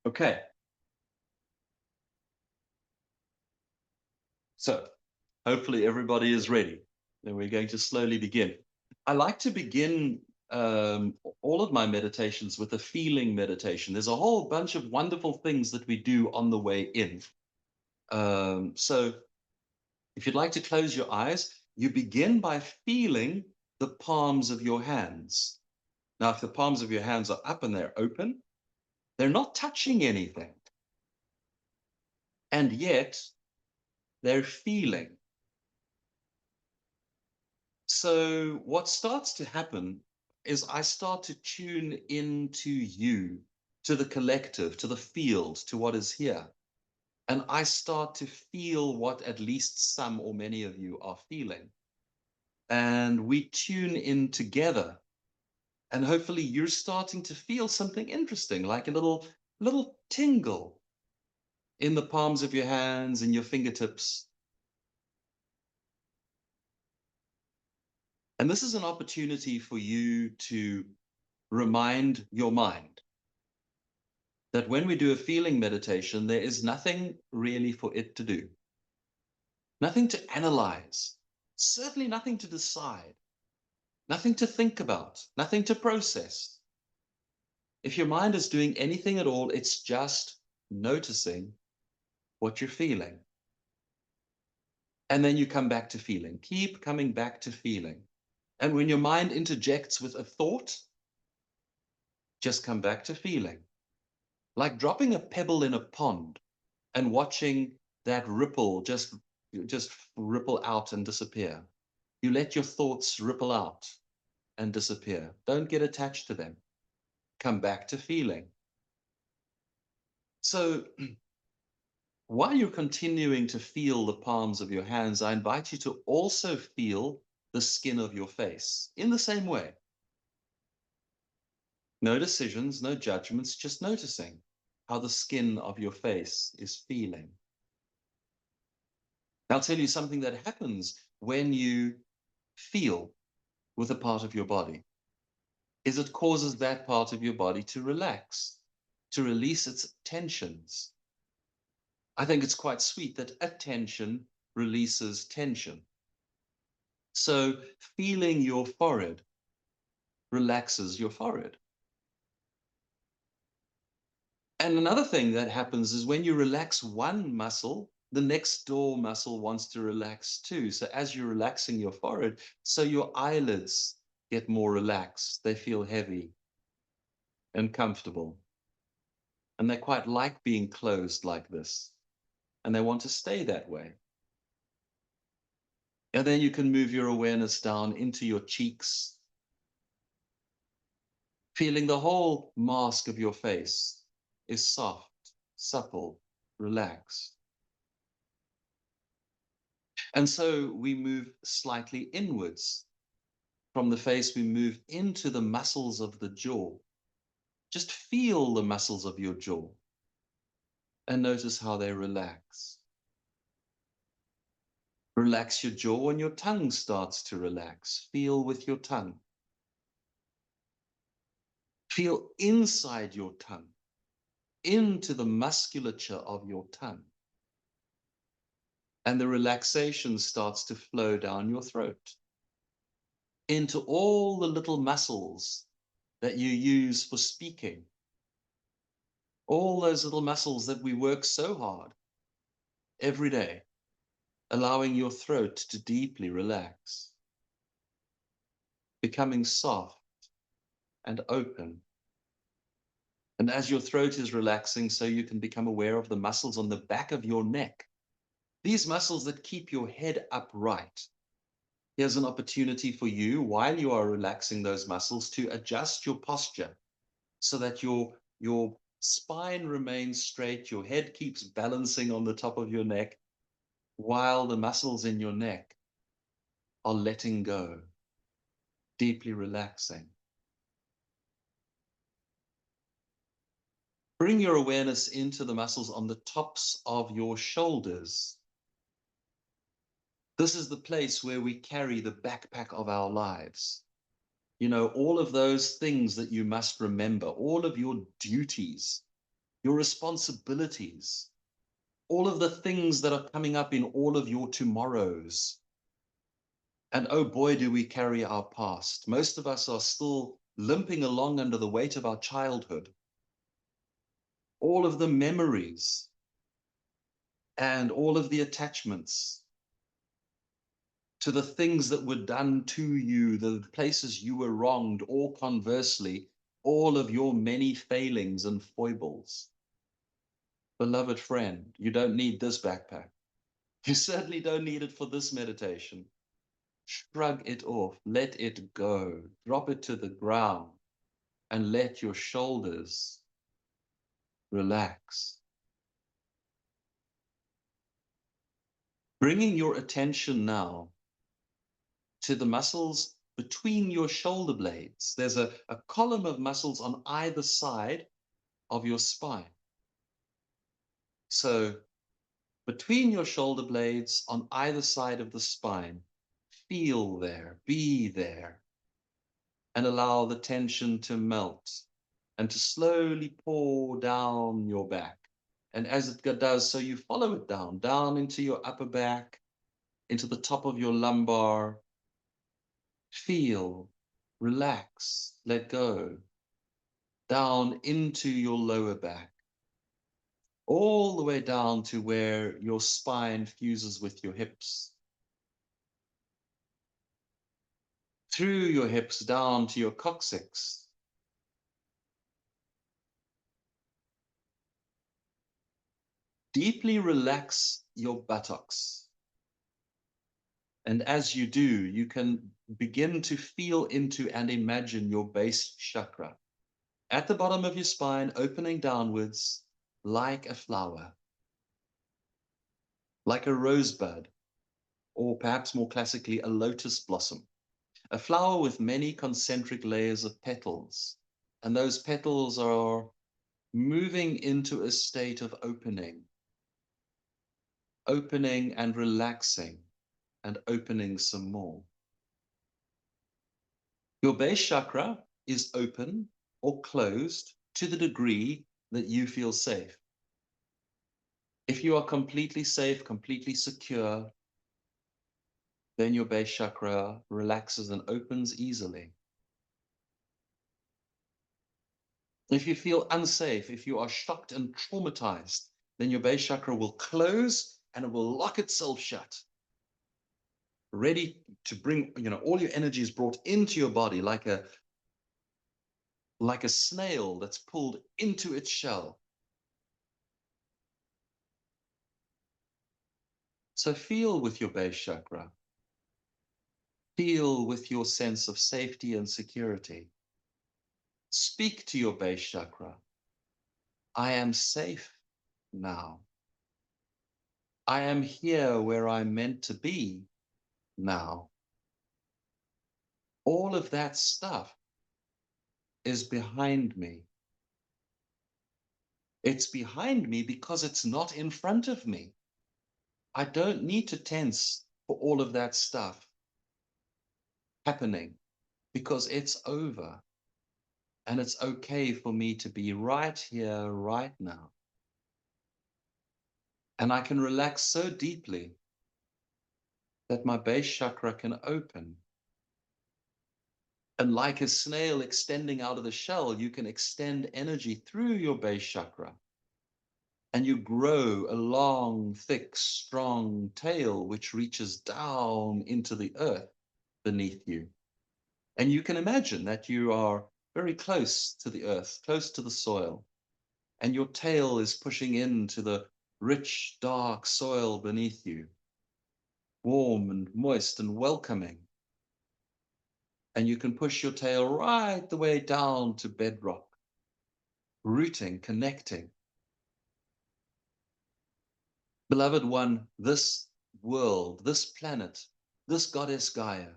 Okay. So hopefully everybody is ready. Then we're going to slowly begin. I like to begin all of my meditations with a feeling meditation. There's a whole bunch of wonderful things that we do on the way in. So if you'd like to close your eyes, you begin by feeling the palms of your hands. Now, if the palms of your hands are up and they're open, they're not touching anything. And yet they're feeling. So what starts to happen is I start to tune into you, to the collective, to the field, to what is here. And I start to feel what at least some or many of you are feeling. And we tune in together. And hopefully you're starting to feel something interesting, like a little tingle in the palms of your hands and your fingertips. And this is an opportunity for you to remind your mind that when we do a feeling meditation, there is nothing really for it to do, nothing to analyze, certainly nothing to decide, nothing to think about, nothing to process. If your mind is doing anything at all, it's just noticing what you're feeling. And then you come back to feeling. Keep coming back to feeling. And when your mind interjects with a thought, just come back to feeling. Like dropping a pebble in a pond and watching that ripple just ripple out and disappear. You let your thoughts ripple out and disappear. Don't get attached to them. Come back to feeling. So while you're continuing to feel the palms of your hands, I invite you to also feel the skin of your face in the same way. No decisions, no judgments, just noticing how the skin of your face is feeling. I'll tell you something that happens when you feel with a part of your body is it causes that part of your body to relax, to release its tensions. I think it's quite sweet that attention releases tension. So feeling your forehead relaxes your forehead. And another thing that happens is when you relax one muscle, the next door muscle wants to relax too. So as you're relaxing your forehead, so your eyelids get more relaxed. They feel heavy and comfortable. And they quite like being closed like this. And they want to stay that way. And then you can move your awareness down into your cheeks, feeling the whole mask of your face is soft, supple, relaxed. And so we move slightly inwards. From the face, we move into the muscles of the jaw. Just feel the muscles of your jaw and notice how they relax. Relax your jaw and your tongue starts to relax. Feel with your tongue. Feel inside your tongue, into the musculature of your tongue. And the relaxation starts to flow down your throat into all the little muscles that you use for speaking. All those little muscles that we work so hard every day, allowing your throat to deeply relax, becoming soft and open. And as your throat is relaxing, so you can become aware of the muscles on the back of your neck. These muscles that keep your head upright. Here's an opportunity for you, while you are relaxing those muscles, to adjust your posture so that your spine remains straight, your head keeps balancing on the top of your neck, while the muscles in your neck are letting go, deeply relaxing. Bring your awareness into the muscles on the tops of your shoulders. This is the place where we carry the backpack of our lives. You know, all of those things that you must remember, all of your duties, your responsibilities, all of the things that are coming up in all of your tomorrows. And oh boy, do we carry our past. Most of us are still limping along under the weight of our childhood. All of the memories and all of the attachments to the things that were done to you, the places you were wronged, or conversely, all of your many failings and foibles. Beloved friend, you don't need this backpack. You certainly don't need it for this meditation. Shrug it off, let it go, drop it to the ground, and let your shoulders relax. Bringing your attention now to the muscles between your shoulder blades. There's a column of muscles on either side of your spine. So between your shoulder blades on either side of the spine, feel there, be there, and allow the tension to melt and to slowly pour down your back. And as it does, so you follow it down into your upper back, into the top of your lumbar. Feel, relax, let go, down into your lower back, all the way down to where your spine fuses with your hips. Through your hips down to your coccyx. Deeply relax your buttocks. And as you do, you can begin to feel into and imagine your base chakra at the bottom of your spine, opening downwards like a flower, like a rosebud, or perhaps more classically, a lotus blossom, a flower with many concentric layers of petals. And those petals are moving into a state of opening and relaxing and opening some more. Your base chakra is open or closed to the degree that you feel safe. If you are completely safe, completely secure, then your base chakra relaxes and opens easily. If you feel unsafe, if you are shocked and traumatized, then your base chakra will close and it will lock itself shut. Ready to bring, all your energy is brought into your body like a snail that's pulled into its shell. So feel with your base chakra. Feel with your sense of safety and security. Speak to your base chakra. I am safe now. I am here where I'm meant to be now. All of that stuff is behind me. It's behind me because it's not in front of me. I don't need to tense for all of that stuff happening because it's over. And it's okay for me to be right here, right now. And I can relax so deeply that my base chakra can open. And like a snail extending out of the shell, you can extend energy through your base chakra. And you grow a long, thick, strong tail, which reaches down into the earth beneath you. And you can imagine that you are very close to the earth, close to the soil, and your tail is pushing into the rich, dark soil beneath you, warm and moist and welcoming. And you can push your tail right the way down to bedrock, rooting, connecting. Beloved one, this world, this planet, this goddess Gaia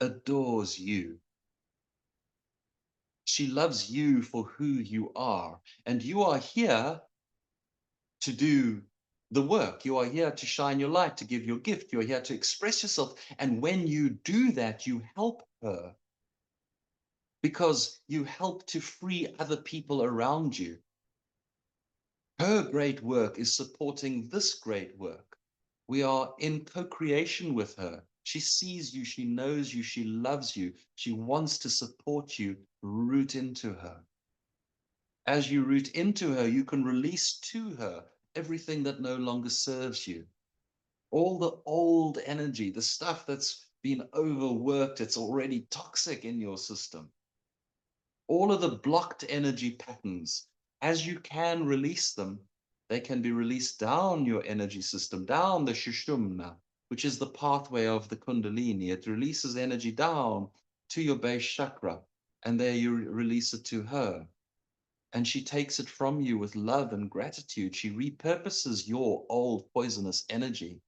adores you. She loves you for who you are, and you are here to do the work. You are here to shine your light, to give your gift. You're here to express yourself. And when you do that, you help her because you help to free other people around you. Her great work is supporting this great work. We are in co-creation with her. She sees you, she knows you, she loves you. She wants to support you. Root into her. As you root into her, you can release to her everything that no longer serves you. All the old energy, the stuff that's been overworked, it's already toxic in your system. All of the blocked energy patterns, as you can release them, they can be released down your energy system, down the Shushumna, which is the pathway of the Kundalini. It releases energy down to your base chakra, and there you release it to her. And she takes it from you with love and gratitude. She repurposes your old poisonous energy.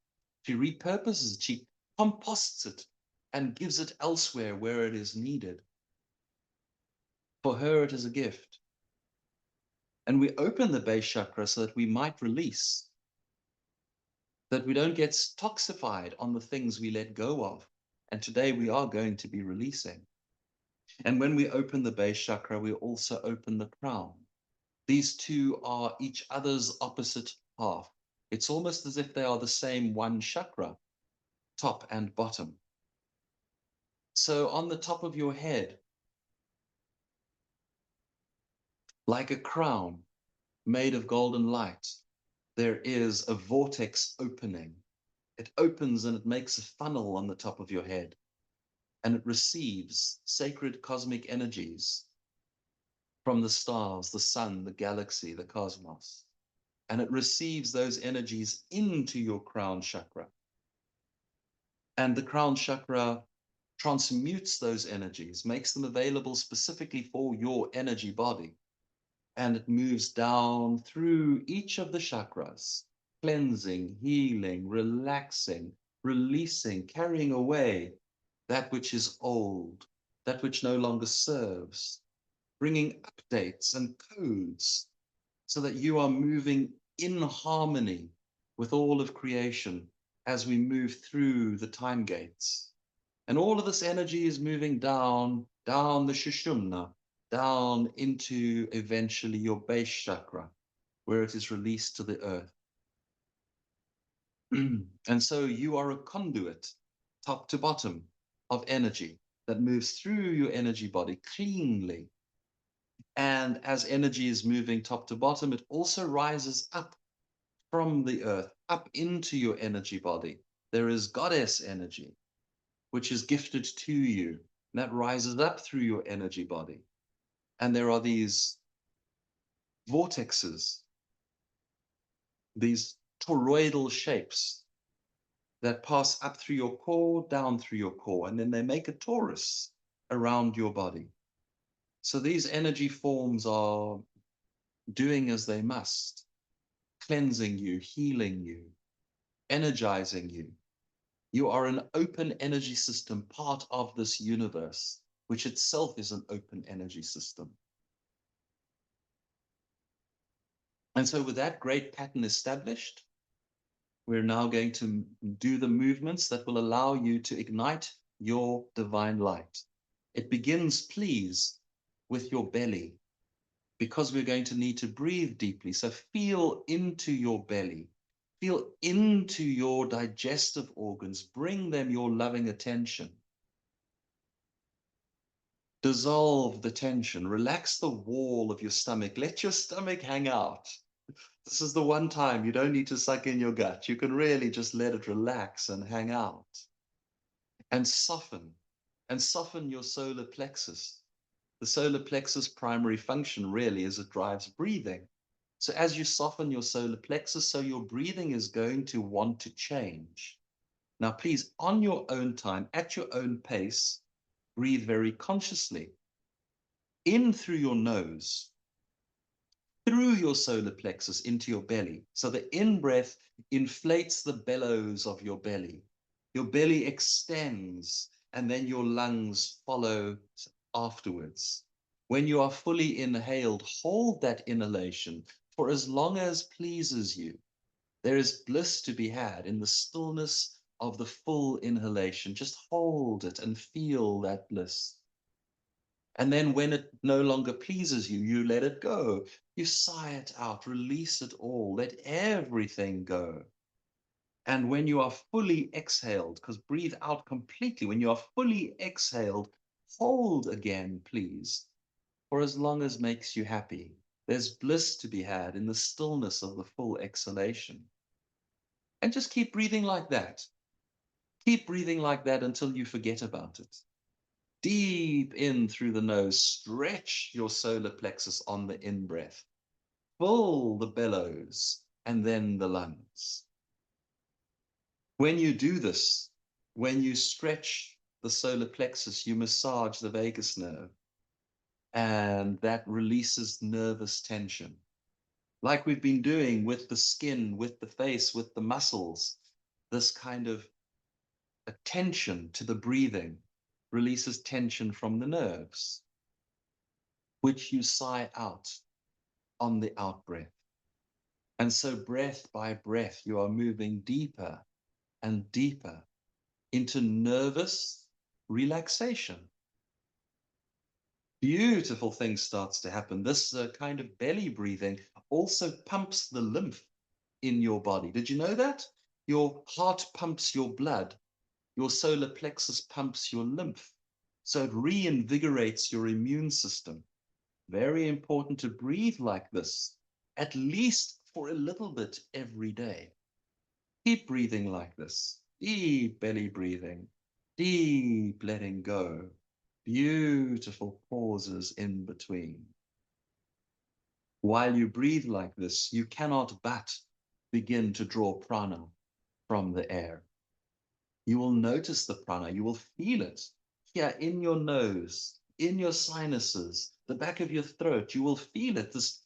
She repurposes it, she composts it and gives it elsewhere where it is needed. For her, it is a gift. And we open the base chakra so that we might release, that we don't get toxified on the things we let go of. And today we are going to be releasing. And when we open the base chakra, we also open the crown. These two are each other's opposite half. It's almost as if they are the same one chakra, top and bottom. So on the top of your head, like a crown made of golden light, there is a vortex opening. It opens and it makes a funnel on the top of your head, and it receives sacred cosmic energies from the stars, the sun, the galaxy, the cosmos. And it receives those energies into your crown chakra. And the crown chakra transmutes those energies, makes them available specifically for your energy body. And it moves down through each of the chakras, cleansing, healing, relaxing, releasing, carrying away that which is old, that which no longer serves, bringing updates and codes so that you are moving in harmony with all of creation as we move through the time gates. And all of this energy is moving down the Shushumna, down into eventually your base chakra, where it is released to the earth. And so you are a conduit, top to bottom, of energy that moves through your energy body cleanly. And as energy is moving top to bottom, it also rises up from the earth, up into your energy body. There is goddess energy, which is gifted to you, and that rises up through your energy body. And there are these vortexes, these toroidal shapes that pass up through your core, down through your core, and then they make a torus around your body. So these energy forms are doing as they must, cleansing you, healing you, energizing you. You are an open energy system, part of this universe, which itself is an open energy system. And so with that great pattern established, we're now going to do the movements that will allow you to ignite your divine light. It begins, please, with your belly, because we're going to need to breathe deeply. So feel into your belly, feel into your digestive organs, bring them your loving attention. Dissolve the tension. Relax the wall of your stomach. Let your stomach hang out. This is the one time you don't need to suck in your gut. You can really just let it relax and hang out. And soften your solar plexus. The solar plexus primary function really is it drives breathing. So as you soften your solar plexus, so your breathing is going to want to change. Now, please, on your own time, at your own pace, breathe very consciously. In through your nose, through your solar plexus into your belly. So the in-breath inflates the bellows of your belly. Your belly extends, and then your lungs follow afterwards. When you are fully inhaled, hold that inhalation for as long as pleases you. There is bliss to be had in the stillness of the full inhalation. Just hold it and feel that bliss. And then when it no longer pleases you, you let it go. You sigh it out, release it all, let everything go. And when you are fully exhaled, because breathe out completely, when you are fully exhaled, hold again, please, for as long as makes you happy. There's bliss to be had in the stillness of the full exhalation. And just keep breathing like that. Keep breathing like that until you forget about it. Deep in through the nose, stretch your solar plexus on the in-breath. Full the bellows and then the lungs. When you do this, when you stretch the solar plexus, you massage the vagus nerve, and that releases nervous tension. Like we've been doing with the skin, with the face, with the muscles, this kind of attention to the breathing releases tension from the nerves, which you sigh out on the out-breath. And so breath by breath, you are moving deeper and deeper into nervous relaxation. Beautiful thing starts to happen. This kind of belly breathing also pumps the lymph in your body. Did you know that? Your heart pumps your blood. Your solar plexus pumps your lymph. So it reinvigorates your immune system. Very important to breathe like this, at least for a little bit every day. Keep breathing like this. Deep belly breathing, deep letting go, beautiful pauses in between. While you breathe like this, you cannot but begin to draw prana from the air. You will notice the prana, you will feel it here in your nose, in your sinuses, the back of your throat. You will feel it. This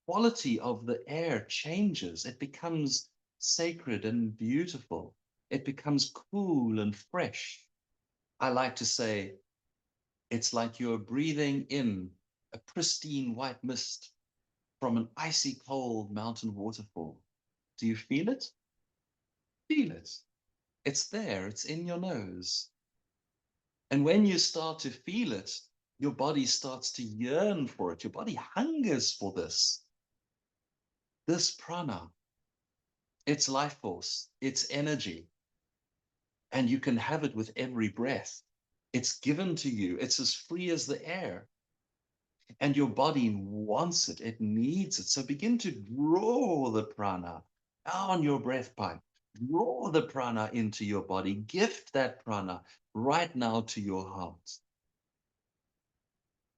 quality of the air changes. It becomes sacred and beautiful. It becomes cool and fresh. I like to say it's like you're breathing in a pristine white mist from an icy cold mountain waterfall. Do you feel it? Feel it. It's there. It's in your nose. And when you start to feel it, your body starts to yearn for it. Your body hungers for this. This prana, it's life force, it's energy. And you can have it with every breath. It's given to you. It's as free as the air. And your body wants it. It needs it. So begin to draw the prana on your breath pipe. Draw the prana into your body. Gift that prana right now to your heart.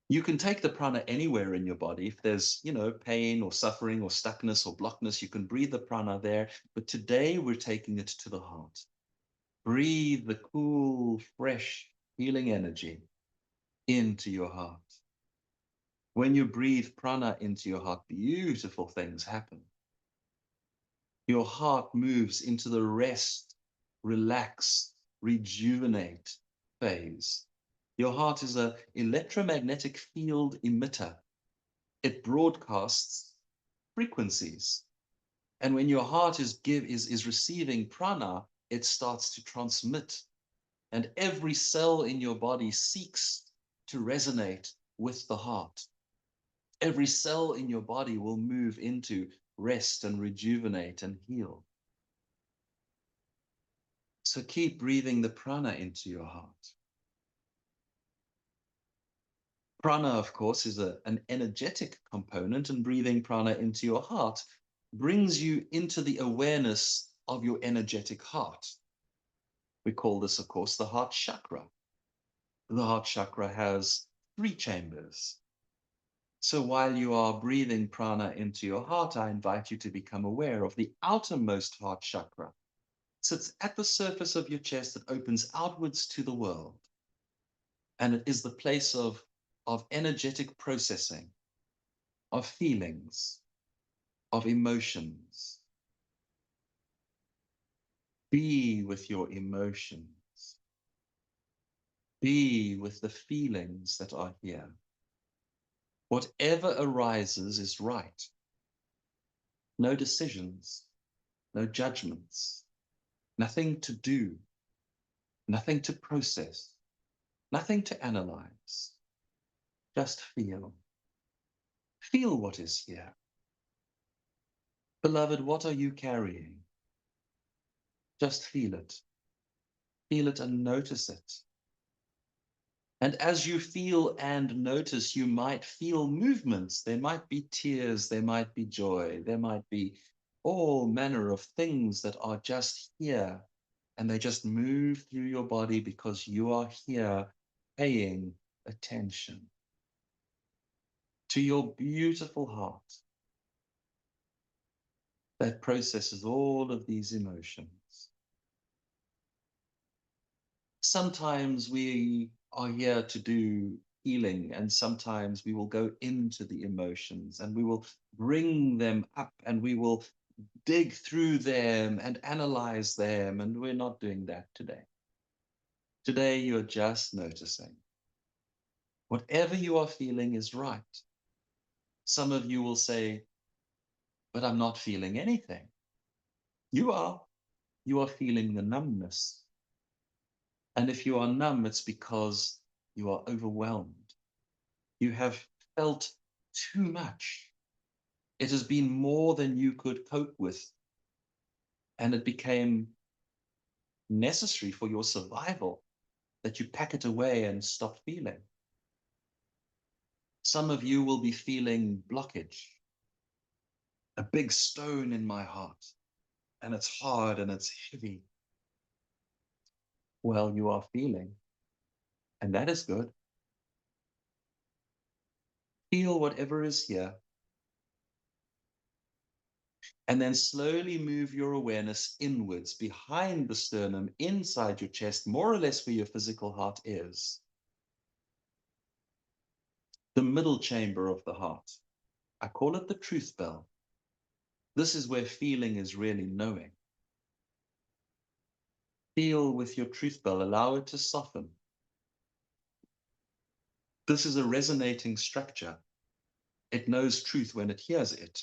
You can take the prana anywhere in your body. If there's, pain or suffering or stuckness or blockness, you can breathe the prana there. But today we're taking it to the heart. Breathe the cool, fresh, healing energy into your heart. When you breathe prana into your heart, beautiful things happen. Your heart moves into the rest, relax, rejuvenate phase. Your heart is an electromagnetic field emitter. It broadcasts frequencies. And when your heart is receiving prana, it starts to transmit. And every cell in your body seeks to resonate with the heart. Every cell in your body will move into rest and rejuvenate and heal. So keep breathing the prana into your heart. Prana, of course, is an energetic component, and breathing prana into your heart brings you into the awareness of your energetic heart. We call this, of course, the heart chakra. The heart chakra has 3 chambers. So while you are breathing prana into your heart, I invite you to become aware of the outermost heart chakra. It sits at the surface of your chest that opens outwards to the world. And it is the place of energetic processing, of feelings, of emotions. Be with your emotions. Be with the feelings that are here. Whatever arises is right. No decisions, no judgments, nothing to do, nothing to process, nothing to analyze. Just feel. Feel what is here. Beloved, what are you carrying? Just feel it. Feel it and notice it. And as you feel and notice, you might feel movements. There might be tears, there might be joy, there might be all manner of things that are just here. And they just move through your body because you are here paying attention to your beautiful heart that processes all of these emotions. Sometimes we are here to do healing, and sometimes we will go into the emotions and we will bring them up and we will dig through them and analyze them. And we're not doing that today. Today, you're just noticing. Whatever you are feeling is right. Some of you will say, but I'm not feeling anything. You are. You are feeling the numbness. And if you are numb, it's because you are overwhelmed. You have felt too much. It has been more than you could cope with. And it became necessary for your survival that you pack it away and stop feeling. Some of you will be feeling blockage, a big stone in my heart, and it's hard and it's heavy. Well, you are feeling, and that is good. Feel whatever is here, and then slowly move your awareness inwards, behind the sternum, inside your chest, more or less where your physical heart is. The middle chamber of the heart. I call it the truth bell. This is where feeling is really knowing. Feel with your truth bell, allow it to soften. This is a resonating structure. It knows truth when it hears it,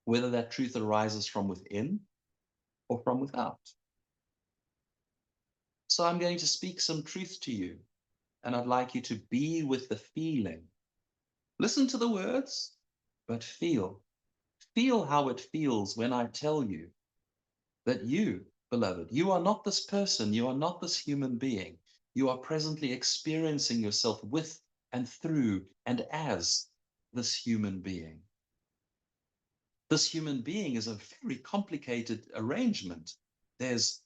whether that truth arises from within or from without. So I'm going to speak some truth to you, and I'd like you to be with the feeling. Listen to the words, but feel. Feel how it feels when I tell you that you, beloved, you are not this person, you are not this human being. You are presently experiencing yourself with and through and as this human being. This human being is a very complicated arrangement. There's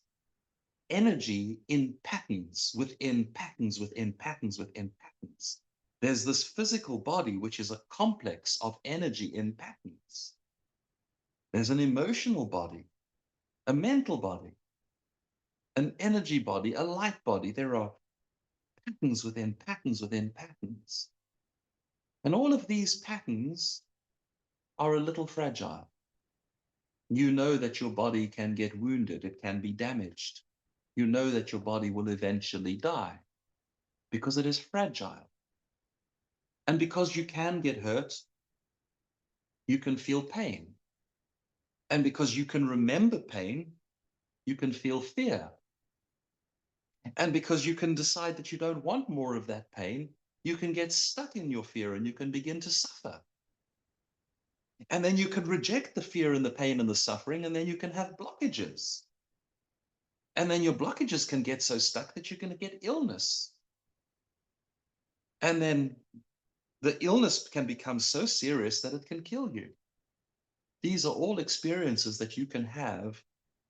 energy in patterns, within patterns, within patterns, within patterns. There's this physical body, which is a complex of energy in patterns. There's an emotional body, a mental body, an energy body, a light body. There are patterns within patterns within patterns. And all of these patterns are a little fragile. You know that your body can get wounded, it can be damaged. You know that your body will eventually die because it is fragile. And because you can get hurt, you can feel pain. And because you can remember pain, you can feel fear. And because you can decide that you don't want more of that pain, you can get stuck in your fear and you can begin to suffer. And then you can reject the fear and the pain and the suffering, and then you can have blockages. And then your blockages can get so stuck that you're going to get illness. And then The illness can become so serious that it can kill you. These are all experiences that you can have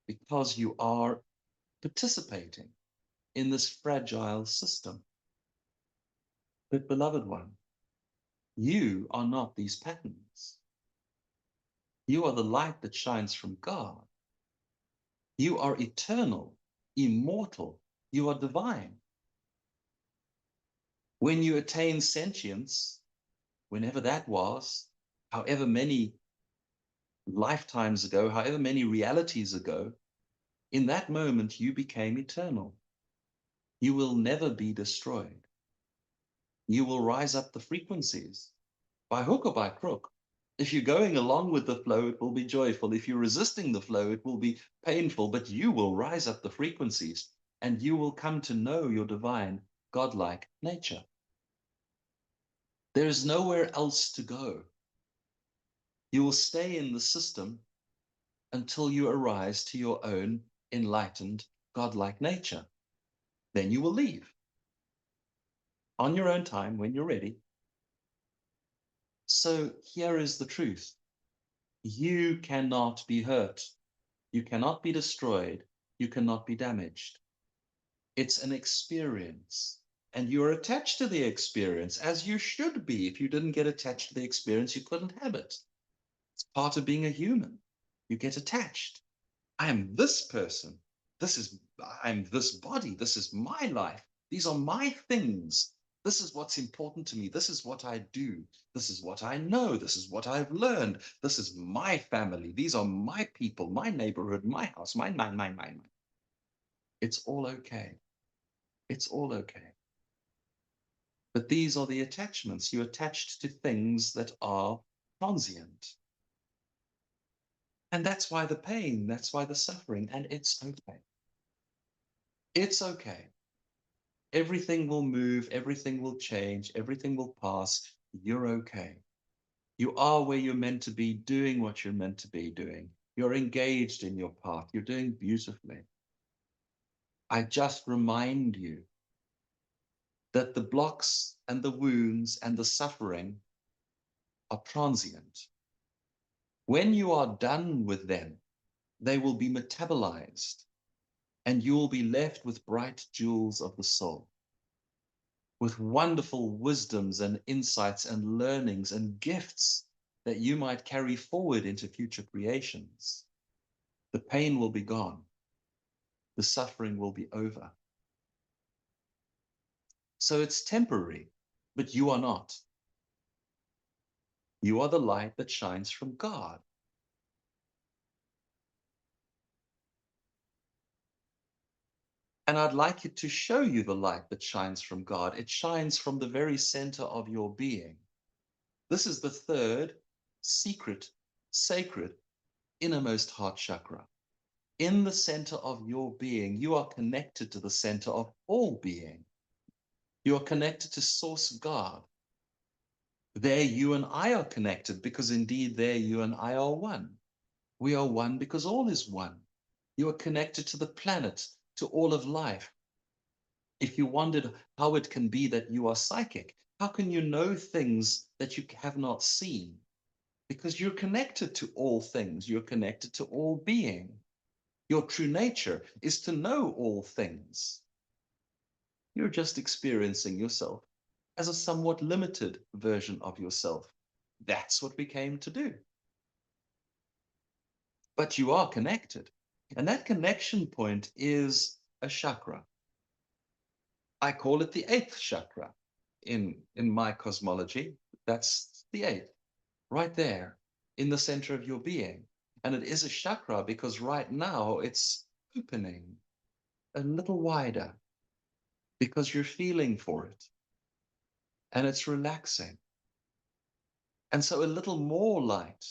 because you are participating in this fragile system. But, beloved one, you are not these patterns. You are the light that shines from God. You are eternal, immortal. You are divine. When you attain sentience, whenever that was, however many lifetimes ago, however many realities ago, in that moment you became eternal. You will never be destroyed. You will rise up the frequencies by hook or by crook. If you're going along with the flow, it will be joyful. If you're resisting the flow, it will be painful, but you will rise up the frequencies and you will come to know your divine, godlike nature. There is nowhere else to go. You will stay in the system until you arise to your own enlightened, godlike nature. Then you will leave on your own time when you're ready. So here is the truth. You cannot be hurt. You cannot be destroyed. You cannot be damaged. It's an experience, and you're attached to the experience, as you should be. If you didn't get attached to the experience, you couldn't have it. It's part of being a human. You get attached. I am this person. I'm this body. This is my life. These are my things. This is what's important to me. This is what I do. This is what I know. This is what I've learned. This is my family. These are my people, my neighborhood, my house, mine. It's all okay. It's all okay. But these are the attachments. You're attached to things that are transient. And that's why the pain, that's why the suffering, and it's okay. It's okay. Everything will move, everything will change, everything will pass. You're okay. You are where you're meant to be, doing what you're meant to be doing. You're engaged in your path. You're doing beautifully. I just remind you that the blocks and the wounds and the suffering are transient. When you are done with them, they will be metabolized and you will be left with bright jewels of the soul, with wonderful wisdoms and insights and learnings and gifts that you might carry forward into future creations. The pain will be gone. The suffering will be over. So it's temporary, but you are not. You are the light that shines from God. And I'd like it to show you the light that shines from God. It shines from the very center of your being. This is the third secret, sacred, innermost heart chakra. In the center of your being, you are connected to the center of all being. You are connected to Source God. There you and I are connected because indeed there you and I are one. We are one because all is one. You are connected to the planet, to all of life. If you wondered how it can be that you are psychic, how can you know things that you have not seen? Because you're connected to all things. You're connected to all being. Your true nature is to know all things. You're just experiencing yourself as a somewhat limited version of yourself. That's what we came to do. But you are connected. And that connection point is a chakra. I call it the 8th chakra in my cosmology. That's the 8th, right there in the center of your being. And it is a chakra because right now it's opening a little wider because you're feeling for it. And it's relaxing. And so a little more light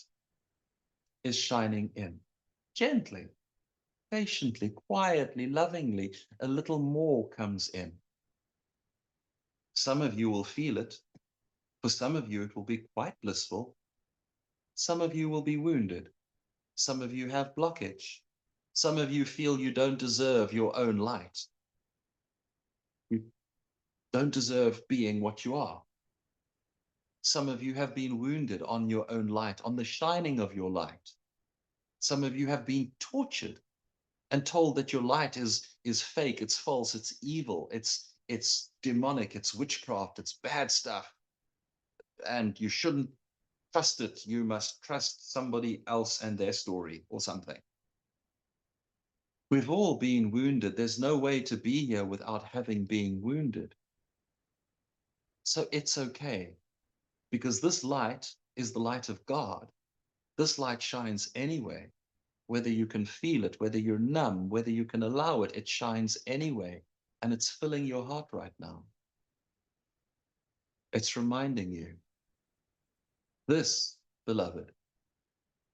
is shining in, gently, patiently, quietly, lovingly. A little more comes in. Some of you will feel it. For some of you, it will be quite blissful. Some of you will be wounded. Some of you have blockage. Some of you feel you don't deserve your own light. You don't deserve being what you are. Some of you have been wounded on your own light, on the shining of your light. Some of you have been tortured and told that your light is fake, it's false, it's evil, it's demonic, it's witchcraft, it's bad stuff, and you shouldn't trust it. You must trust somebody else and their story or something. We've all been wounded. There's no way to be here without having been wounded. So it's okay, because this light is the light of God. This light shines anyway. Whether you can feel it, whether you're numb, whether you can allow it, it shines anyway. And it's filling your heart right now. It's reminding you, this, beloved,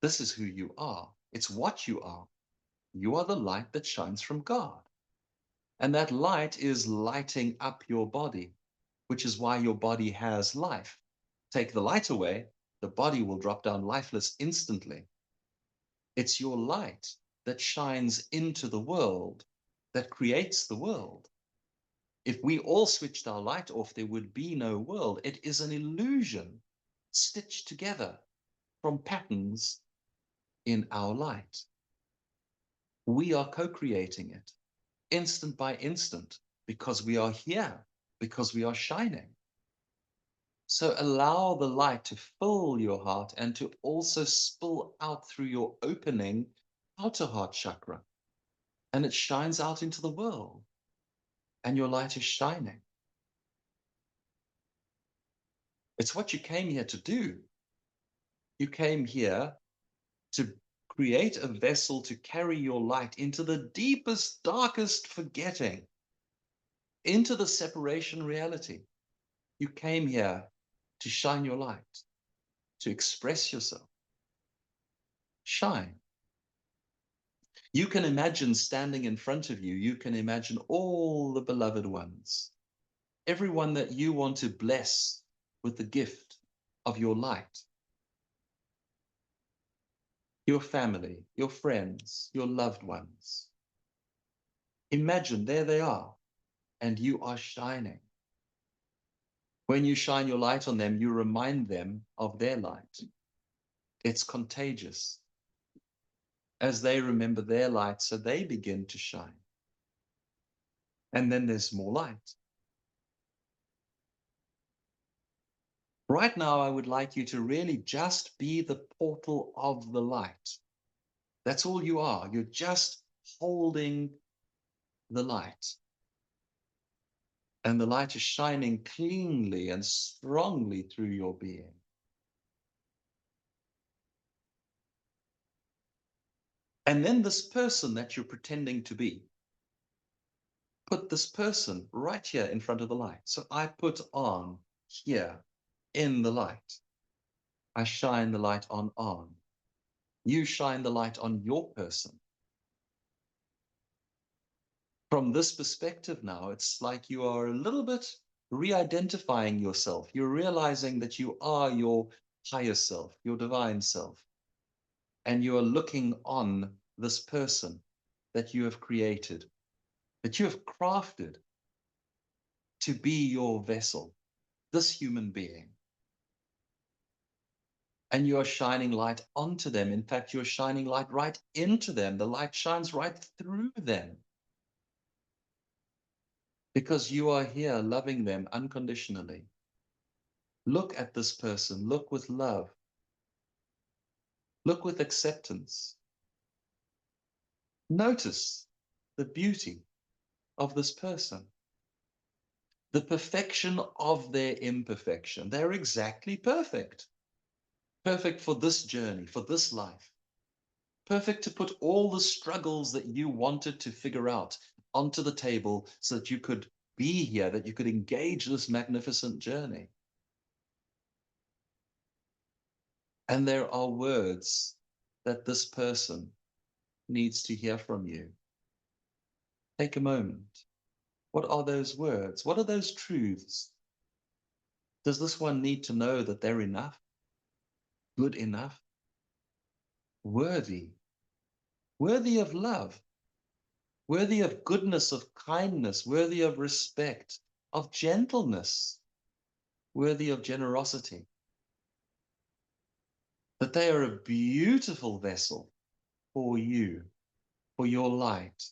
this is who you are. It's what you are. You are the light that shines from God. And that light is lighting up your body, which is why your body has life. Take the light away, the body will drop down lifeless instantly. It's your light that shines into the world, that creates the world. If we all switched our light off, there would be no world. It is an illusion stitched together from patterns in our light. We are co-creating it instant by instant because we are here, because we are shining. So allow the light to fill your heart and to also spill out through your opening outer heart chakra. And it shines out into the world. And your light is shining. It's what you came here to do. You came here to create a vessel to carry your light into the deepest, darkest forgetting, into the separation reality. You came here to shine your light, to express yourself. Shine. You can imagine standing in front of you. You can imagine all the beloved ones, everyone that you want to bless with the gift of your light. Your family, your friends, your loved ones. Imagine there they are, and you are shining. When you shine your light on them, you remind them of their light. It's contagious. As they remember their light, so they begin to shine. And then there's more light. Right now, I would like you to really just be the portal of the light. That's all you are. You're just holding the light. And the light is shining cleanly and strongly through your being. And then this person that you're pretending to be, put this person right here in front of the light. So I put on here in the light. I shine the light on. You shine the light on your person. From this perspective now, it's like you are a little bit re-identifying yourself. You're realizing that you are your higher self, your divine self. And you are looking on this person that you have created, that you have crafted to be your vessel, this human being. And you are shining light onto them. In fact, you're shining light right into them. The light shines right through them. Because you are here loving them unconditionally. Look at this person. Look with love. Look with acceptance. Notice the beauty of this person. The perfection of their imperfection. They're exactly perfect. Perfect for this journey, for this life. Perfect to put all the struggles that you wanted to figure out onto the table so that you could be here, that you could engage this magnificent journey. And there are words that this person needs to hear from you. Take a moment. What are those words? What are those truths? Does this one need to know that they're enough? Good enough? Worthy? Worthy of love? Worthy of goodness, of kindness, worthy of respect, of gentleness, worthy of generosity. that they are a beautiful vessel for you, for your light,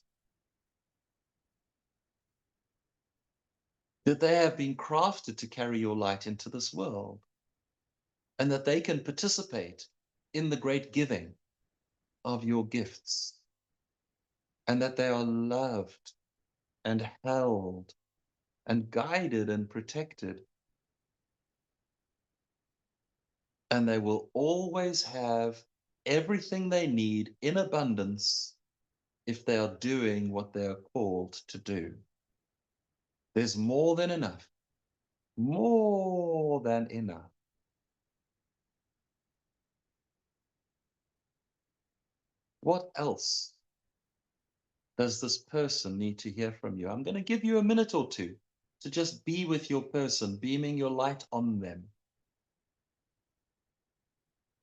that they have been crafted to carry your light into this world, and that they can participate in the great giving of your gifts, and that they are loved and held and guided and protected. And they will always have everything they need in abundance if they are doing what they are called to do. There's more than enough, more than enough. What else does this person need to hear from you? I'm going to give you a minute or two to just be with your person, beaming your light on them,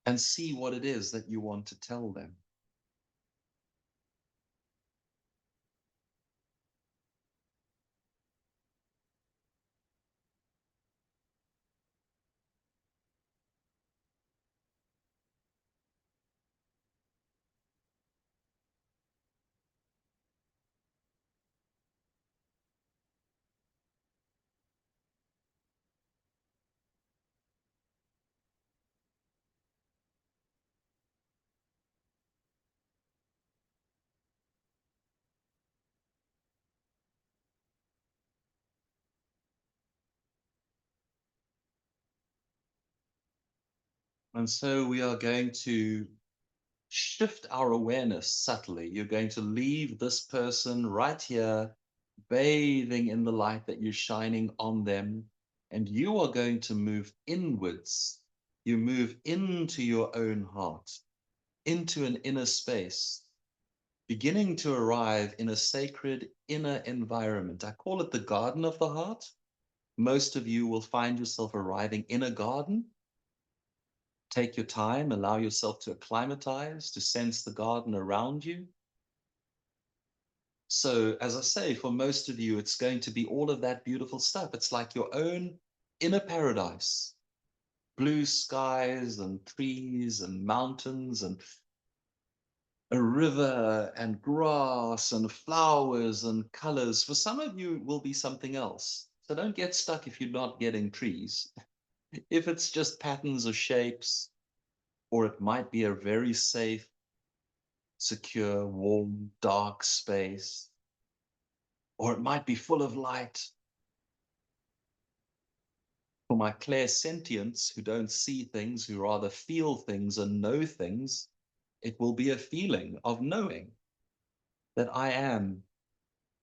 and see what it is that you want to tell them. And so we are going to shift our awareness subtly. You're going to leave this person right here, bathing in the light that you're shining on them, and you are going to move inwards. You move into your own heart, into an inner space, beginning to arrive in a sacred inner environment. I call it the garden of the heart. Most of you will find yourself arriving in a garden. Take your time, allow yourself to acclimatize, to sense the garden around you. So, as I say, for most of you, it's going to be all of that beautiful stuff. It's like your own inner paradise. Blue skies and trees and mountains and a river and grass and flowers and colors. For some of you, it will be something else. So don't get stuck if you're not getting trees. If it's just patterns of shapes, or it might be a very safe, secure, warm, dark space, or it might be full of light. For my clairsentients who don't see things, who rather feel things and know things, it will be a feeling of knowing that I am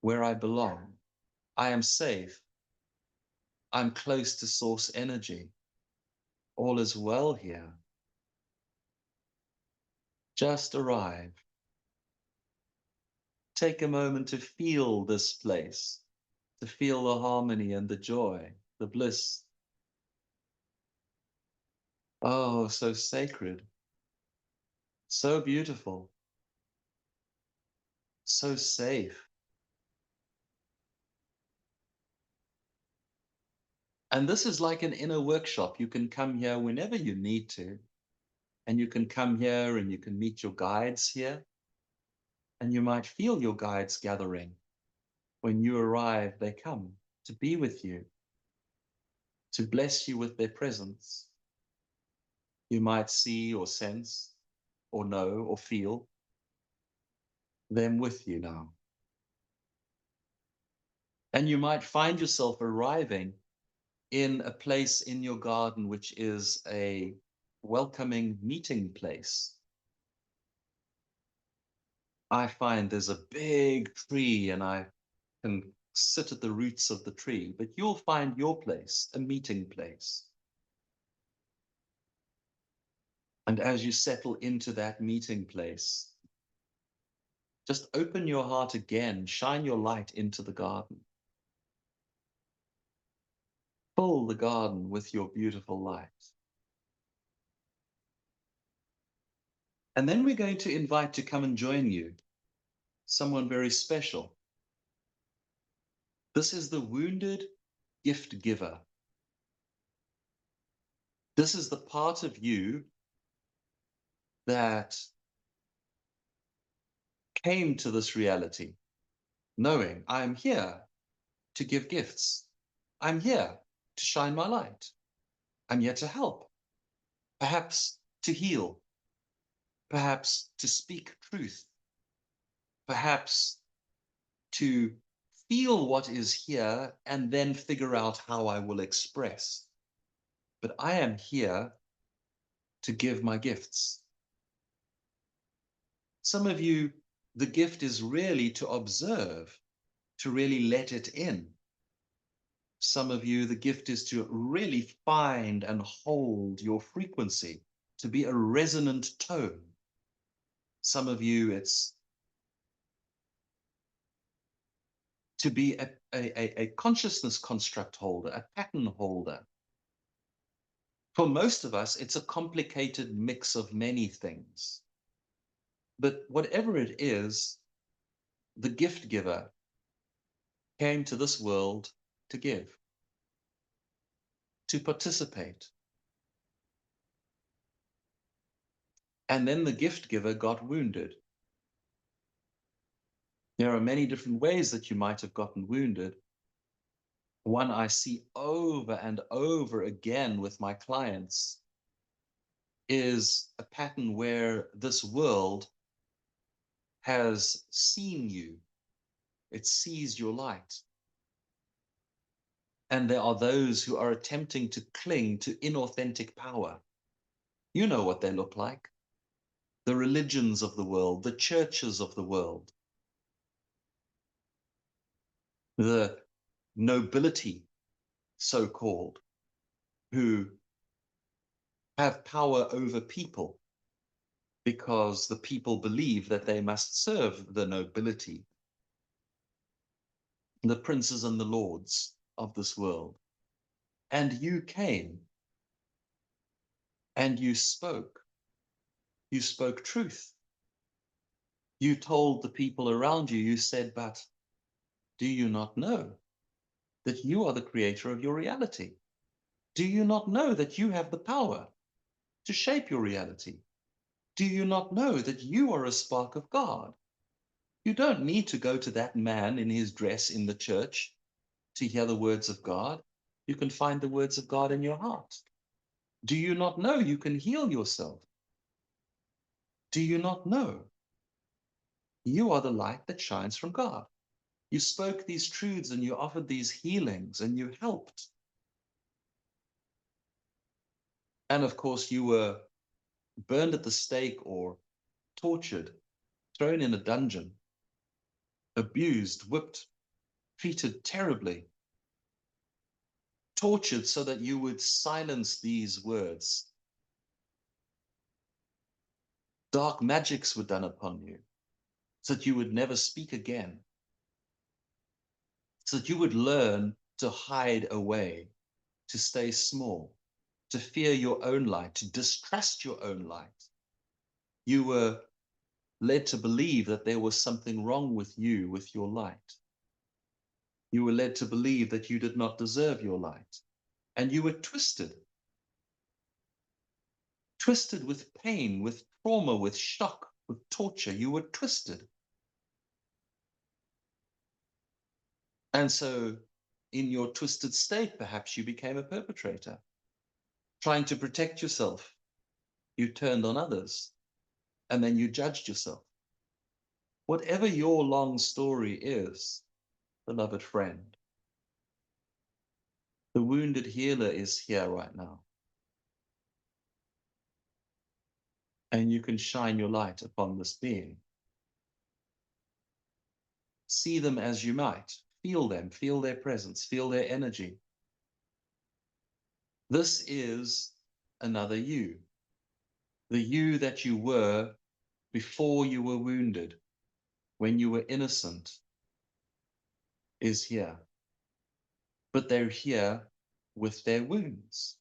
where I belong. I am safe. I'm close to source energy. All is well here. Just arrive. Take a moment to feel this place, to feel the harmony and the joy, the bliss. Oh, so sacred, so beautiful, so safe. And this is like an inner workshop. You can come here whenever you need to. And you can come here and you can meet your guides here. And you might feel your guides gathering. When you arrive, they come to be with you, to bless you with their presence. You might see or sense or know or feel them with you now. And you might find yourself arriving in a place in your garden which is a welcoming meeting place. I find there's a big tree and I can sit at the roots of the tree, but you'll find your place, a meeting place. And as you settle into that meeting place, just open your heart again, shine your light into the garden. Fill the garden with your beautiful light. And then we're going to invite to come and join you someone very special. This is the wounded gift giver. This is the part of you that came to this reality knowing I'm here to give gifts. I'm here to shine my light. I'm here to help, perhaps to heal, perhaps to speak truth, perhaps to feel what is here and then figure out how I will express. But I am here to give my gifts. Some of you, the gift is really to observe, to really let it in. Some of you, the gift is to really find and hold your frequency, to be a resonant tone. Some of you, it's to be a consciousness construct holder, a pattern holder. For most of us, it's a complicated mix of many things. But whatever it is, the gift giver came to this world to give, to participate. And then the gift giver got wounded. There are many different ways that you might have gotten wounded. One I see over and over again with my clients is a pattern where this world has seen you. It sees your light. And there are those who are attempting to cling to inauthentic power. You know what they look like. The religions of the world, the churches of the world, the nobility, so-called, who have power over people because the people believe that they must serve the nobility, the princes and the lords of this world. And you came and you spoke truth. You told the people around you, you said, but do you not know that you are the creator of your reality? Do you not know that you have the power to shape your reality? Do you not know that you are a spark of God? You don't need to go to that man in his dress in the church to hear the words of God. You can find the words of God in your heart. Do you not know you can heal yourself? Do you not know you are the light that shines from God? You spoke these truths and you offered these healings and you helped. And of course, you were burned at the stake or tortured, thrown in a dungeon, abused, whipped, treated terribly, tortured so that you would silence these words. Dark magics were done upon you so that you would never speak again, so that you would learn to hide away, to stay small, to fear your own light, to distrust your own light. You were led to believe that there was something wrong with you, with your light. You were led to believe that you did not deserve your light. And you were twisted with pain, with trauma, with shock, with torture. You were twisted. And so in your twisted state, perhaps you became a perpetrator. Trying to protect yourself, you turned on others, and then you judged yourself. Whatever your long story is, beloved friend, the wounded healer is here right now. And you can shine your light upon this being. See them as you might. Feel them, feel their presence, feel their energy. This is another you. The you that you were before you were wounded, when you were innocent, is here. But they're here with their wounds.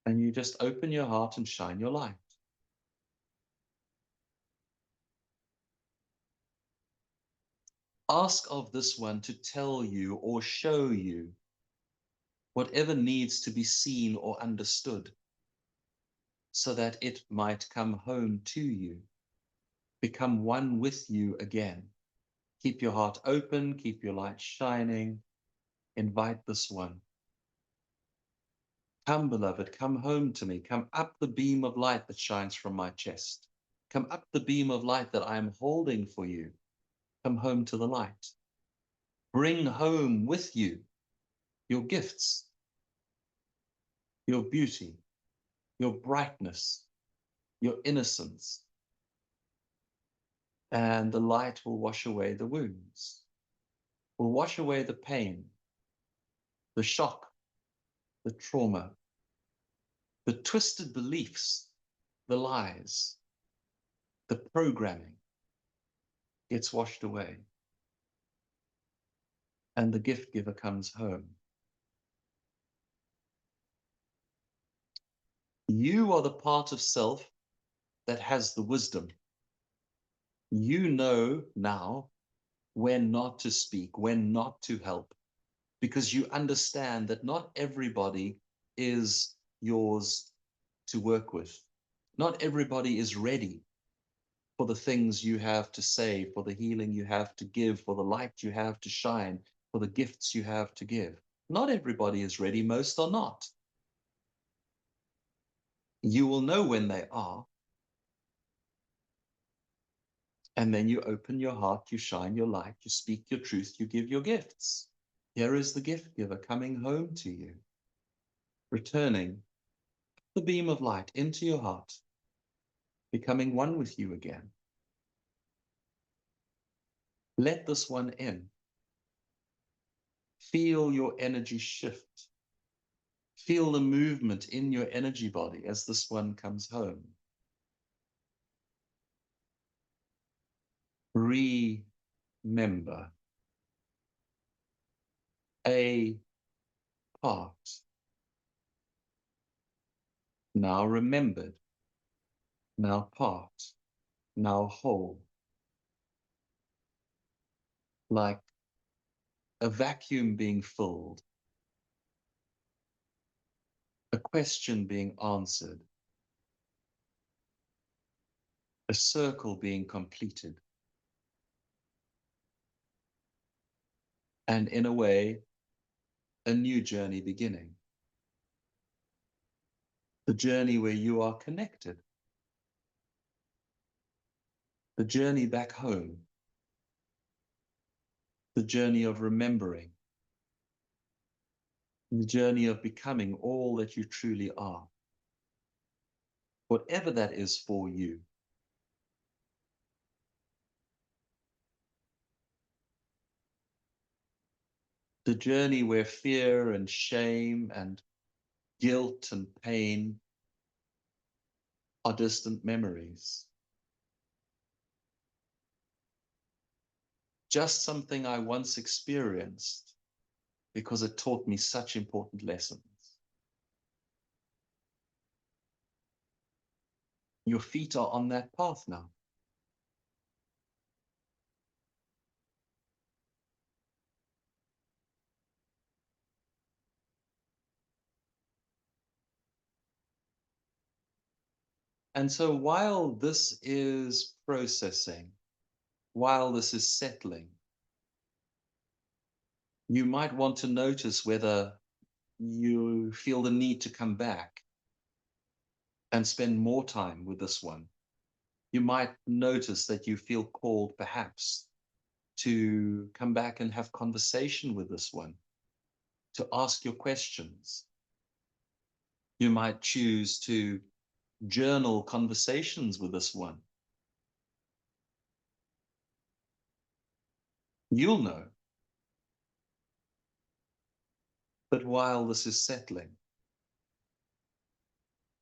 And you just open your heart and shine your light. Ask of this one to tell you or show you whatever needs to be seen or understood. so that it might come home to you, become one with you again. Keep your heart open, keep your light shining. Invite this one. Come, beloved, come home to me. Come up the beam of light that shines from my chest. Come up the beam of light that I am holding for you. Come home to the light. Bring home with you your gifts, your beauty, your brightness, your innocence, and the light will wash away the wounds, will wash away the pain, the shock, the trauma, the twisted beliefs, the lies, the programming gets washed away. And the gift giver comes home. You are the part of self that has the wisdom. You know now when not to speak, when not to help, because you understand that not everybody is yours to work with. Not everybody is ready for the things you have to say, for the healing you have to give, for the light you have to shine, for the gifts you have to give. Not everybody is ready, most are not. You will know when they are. And then you open your heart, you shine your light, you speak your truth, you give your gifts. Here is the gift giver coming home to you, returning the beam of light into your heart, becoming one with you again. Let this one in. Feel your energy shift. Feel the movement in your energy body as this one comes home. Remember a part, now remembered, now part, now whole, like a vacuum being filled, a question being answered, a circle being completed, and in a way, a new journey beginning. The journey where you are connected, the journey back home, the journey of remembering, the journey of becoming all that you truly are. Whatever that is for you. The journey where fear and shame and guilt and pain are distant memories. Just something I once experienced because it taught me such important lessons. Your feet are on that path now. And so while this is processing, while this is settling, you might want to notice whether you feel the need to come back and spend more time with this one. You might notice that you feel called perhaps to come back and have conversation with this one, to ask your questions. You might choose to journal conversations with this one. You'll know. But while this is settling,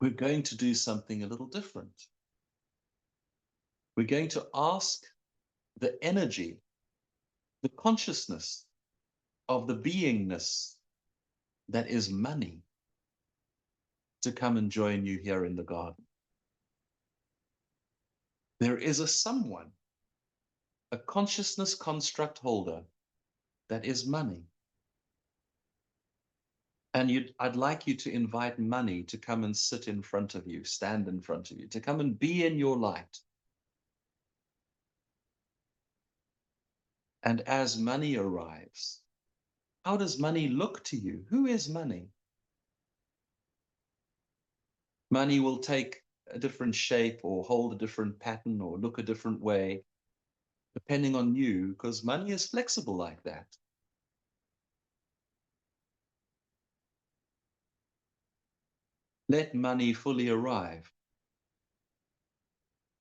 we're going to do something a little different. We're going to ask the energy, the consciousness of the beingness that is money to come and join you here in the garden. There is a someone, a consciousness construct holder that is money. And I'd like you to invite money to come and sit in front of you, stand in front of you, to come and be in your light. And as money arrives, how does money look to you? Who is money? Money will take a different shape or hold a different pattern or look a different way, depending on you, because money is flexible like that. Let money fully arrive.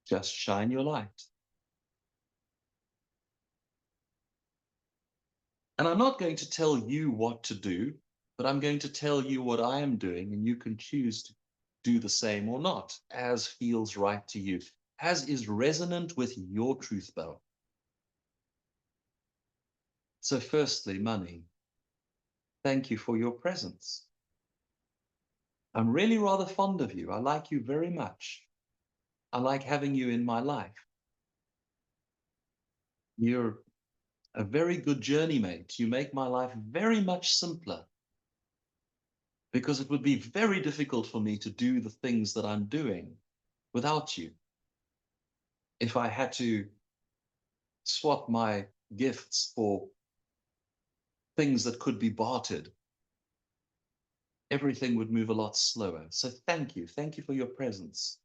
Just shine your light. And I'm not going to tell you what to do, but I'm going to tell you what I am doing, and you can choose to do the same or not, as feels right to you, as is resonant with your truth belt. So firstly, money, thank you for your presence. I'm really rather fond of you. I like you very much. I like having you in my life. You're a very good journey mate. You make my life very much simpler, because it would be very difficult for me to do the things that I'm doing without you. If I had to swap my gifts for things that could be bartered, everything would move a lot slower. So thank you. Thank you for your presence.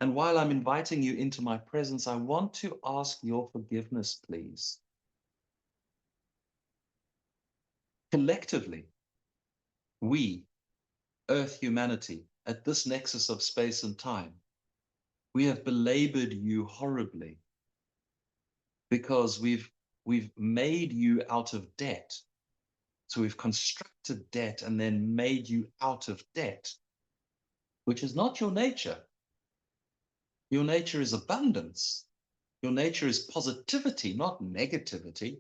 And while I'm inviting you into my presence, I want to ask your forgiveness, please. Collectively, we, Earth humanity, at this nexus of space and time, we have belabored you horribly, because we've made you out of debt. So we've constructed debt and then made you out of debt, which is not your nature. Your nature is abundance. Your nature is positivity, not negativity.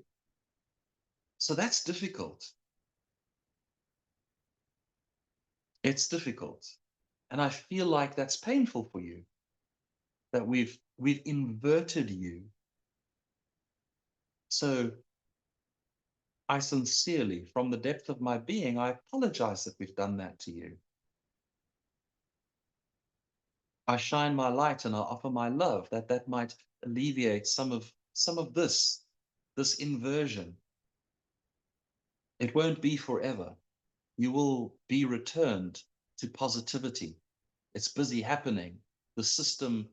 So that's difficult. It's difficult. And I feel like that's painful for you, that we've inverted you. So I sincerely, from the depth of my being, I apologize that we've done that to you. I shine my light and I offer my love, that might alleviate some of this inversion. It won't be forever. You will be returned to positivity. It's busy happening. The system,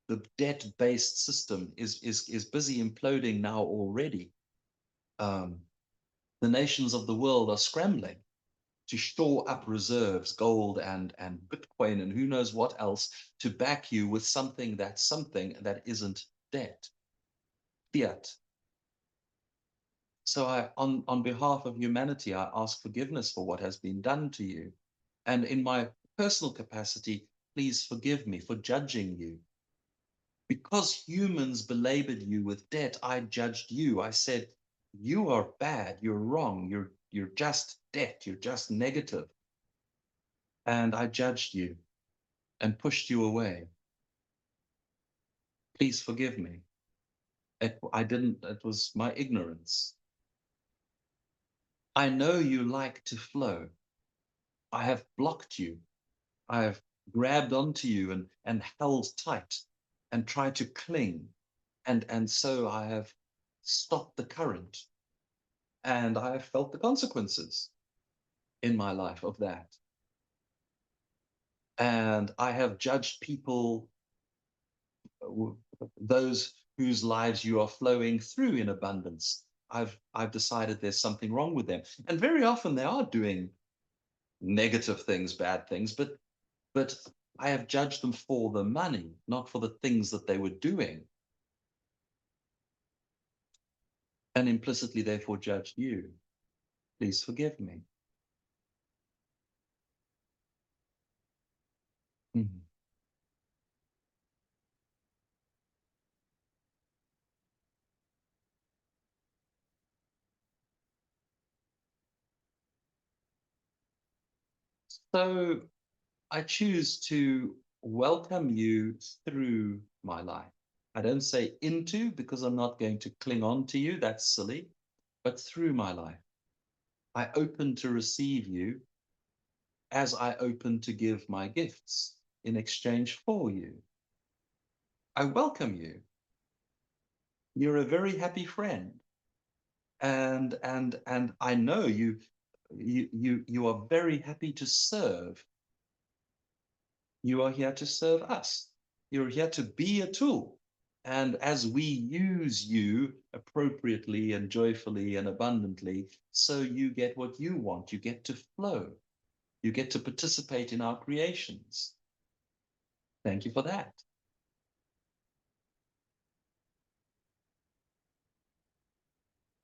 the debt-based system is busy imploding now already. The nations of the world are scrambling to shore up reserves, gold and Bitcoin and who knows what else, to back you with something that isn't debt, fiat. So on behalf of humanity, I ask forgiveness for what has been done to you. And in my personal capacity, please forgive me for judging you. Because humans belabored you with debt, I judged you. I said, you are bad, you're wrong, you're just debt, you're just negative. And I judged you and pushed you away. Please forgive me. It was my ignorance. I know you like to flow. I have blocked you. I have grabbed onto you and held tight and tried to cling. And so I have stopped the current. And I have felt the consequences in my life of that. And I have judged people, those whose lives you are flowing through in abundance. I've decided there's something wrong with them. And very often they are doing negative things, bad things, but I have judged them for the money, not for the things that they were doing. And implicitly, therefore, judged you. Please forgive me. Mhm. So I choose to welcome you through my life. I don't say into, because I'm not going to cling on to you. That's silly. But through my life, I open to receive you as I open to give my gifts in exchange for you. I welcome you. You're a very happy friend. And I know you are very happy to serve. You are here to serve us. You're here to be a tool. And as we use you appropriately and joyfully and abundantly, so you get what you want. You get to flow. You get to participate in our creations. Thank you for that.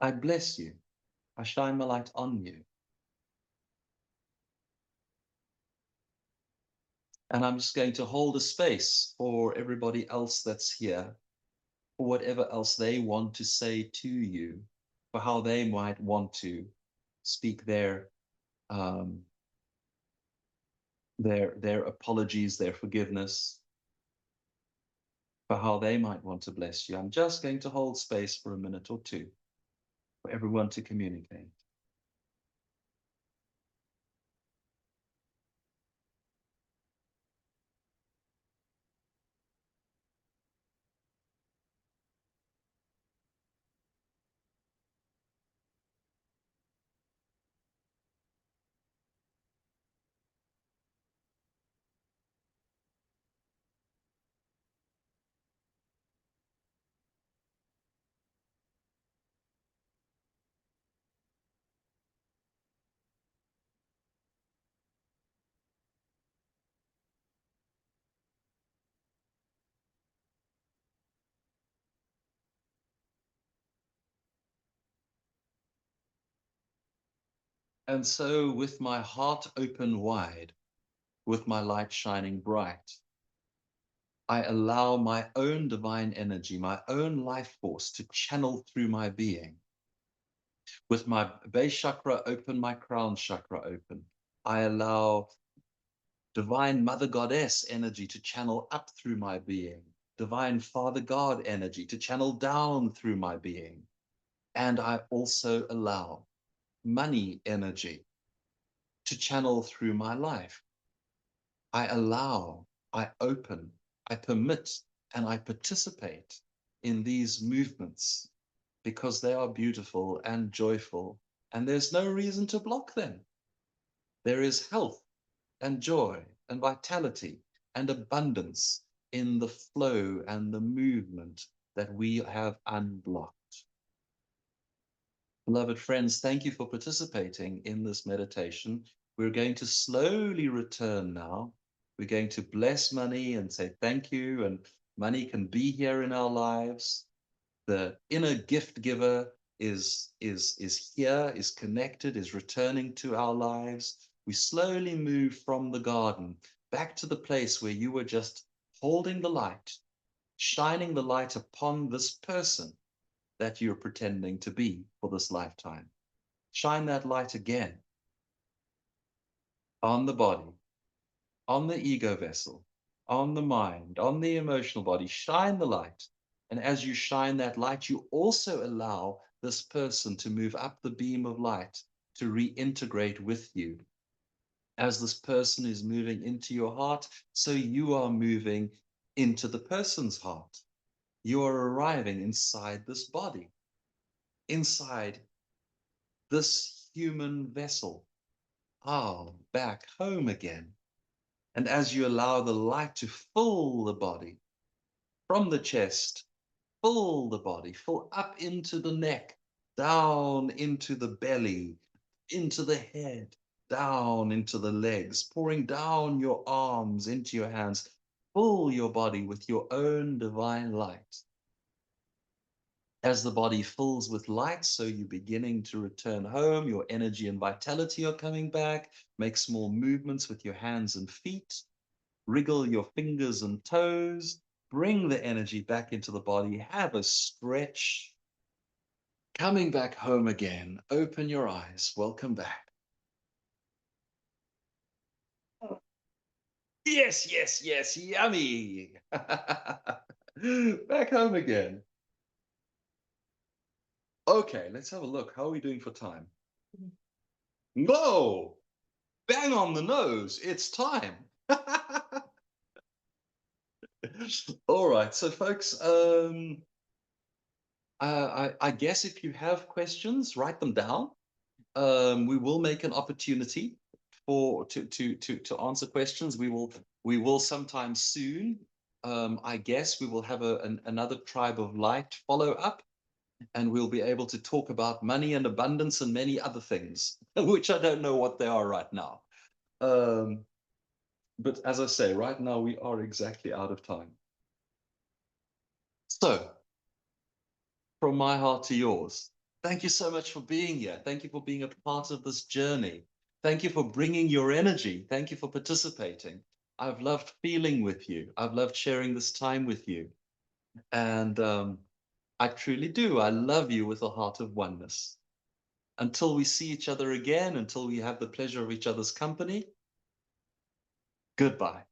I bless you. I shine my light on you. And I'm just going to hold a space for everybody else that's here, for whatever else they want to say to you, for how they might want to speak their apologies, their forgiveness, for how they might want to bless you. I'm just going to hold space for a minute or two for everyone to communicate. And so, with my heart open wide, with my light shining bright, I allow my own divine energy, my own life force to channel through my being. With my base chakra open, my crown chakra open, I allow divine Mother Goddess energy to channel up through my being, divine Father God energy to channel down through my being. And I also allow money energy to channel through my life. I allow, I open, I permit, and I participate in these movements because they are beautiful and joyful, and there's no reason to block them. There is health and joy and vitality and abundance in the flow and the movement that we have unblocked. Beloved friends, thank you for participating in this meditation. We're going to slowly return now. We're going to bless money and say thank you, and money can be here in our lives. The inner gift giver is here, is connected, is returning to our lives. We slowly move from the garden back to the place where you were just holding the light, shining the light upon this person that you're pretending to be for this lifetime. Shine that light again on the body, on the ego vessel, on the mind, on the emotional body. Shine the light. And as you shine that light, you also allow this person to move up the beam of light to reintegrate with you. As this person is moving into your heart, so you are moving into the person's heart. You are arriving inside this body, inside this human vessel. Back home again. And as you allow the light to fill the body, from the chest, fill the body, fill up into the neck, down into the belly, into the head, down into the legs, pouring down your arms into your hands, fill your body with your own divine light. As the body fills with light, so you're beginning to return home, your energy and vitality are coming back. Make small movements with your hands and feet. Wriggle your fingers and toes. Bring the energy back into the body. Have a stretch. Coming back home again. Open your eyes. Welcome back. Yes, yes, yes. Yummy. Back home again. Okay, let's have a look. How are we doing for time? Whoa! bang on the nose. It's time. All right, so folks, I guess if you have questions, write them down. We will make an opportunity to answer questions. We will sometime soon. I guess we will have another Tribe of Light follow up, and we'll be able to talk about money and abundance and many other things, which I don't know what they are right now. But as I say, right now we are exactly out of time. So, from my heart to yours, thank you so much for being here. Thank you for being a part of this journey. Thank you for bringing your energy. Thank you for participating. I've loved feeling with you. I've loved sharing this time with you. And I truly do. I love you with a heart of oneness. Until we see each other again, until we have the pleasure of each other's company, goodbye.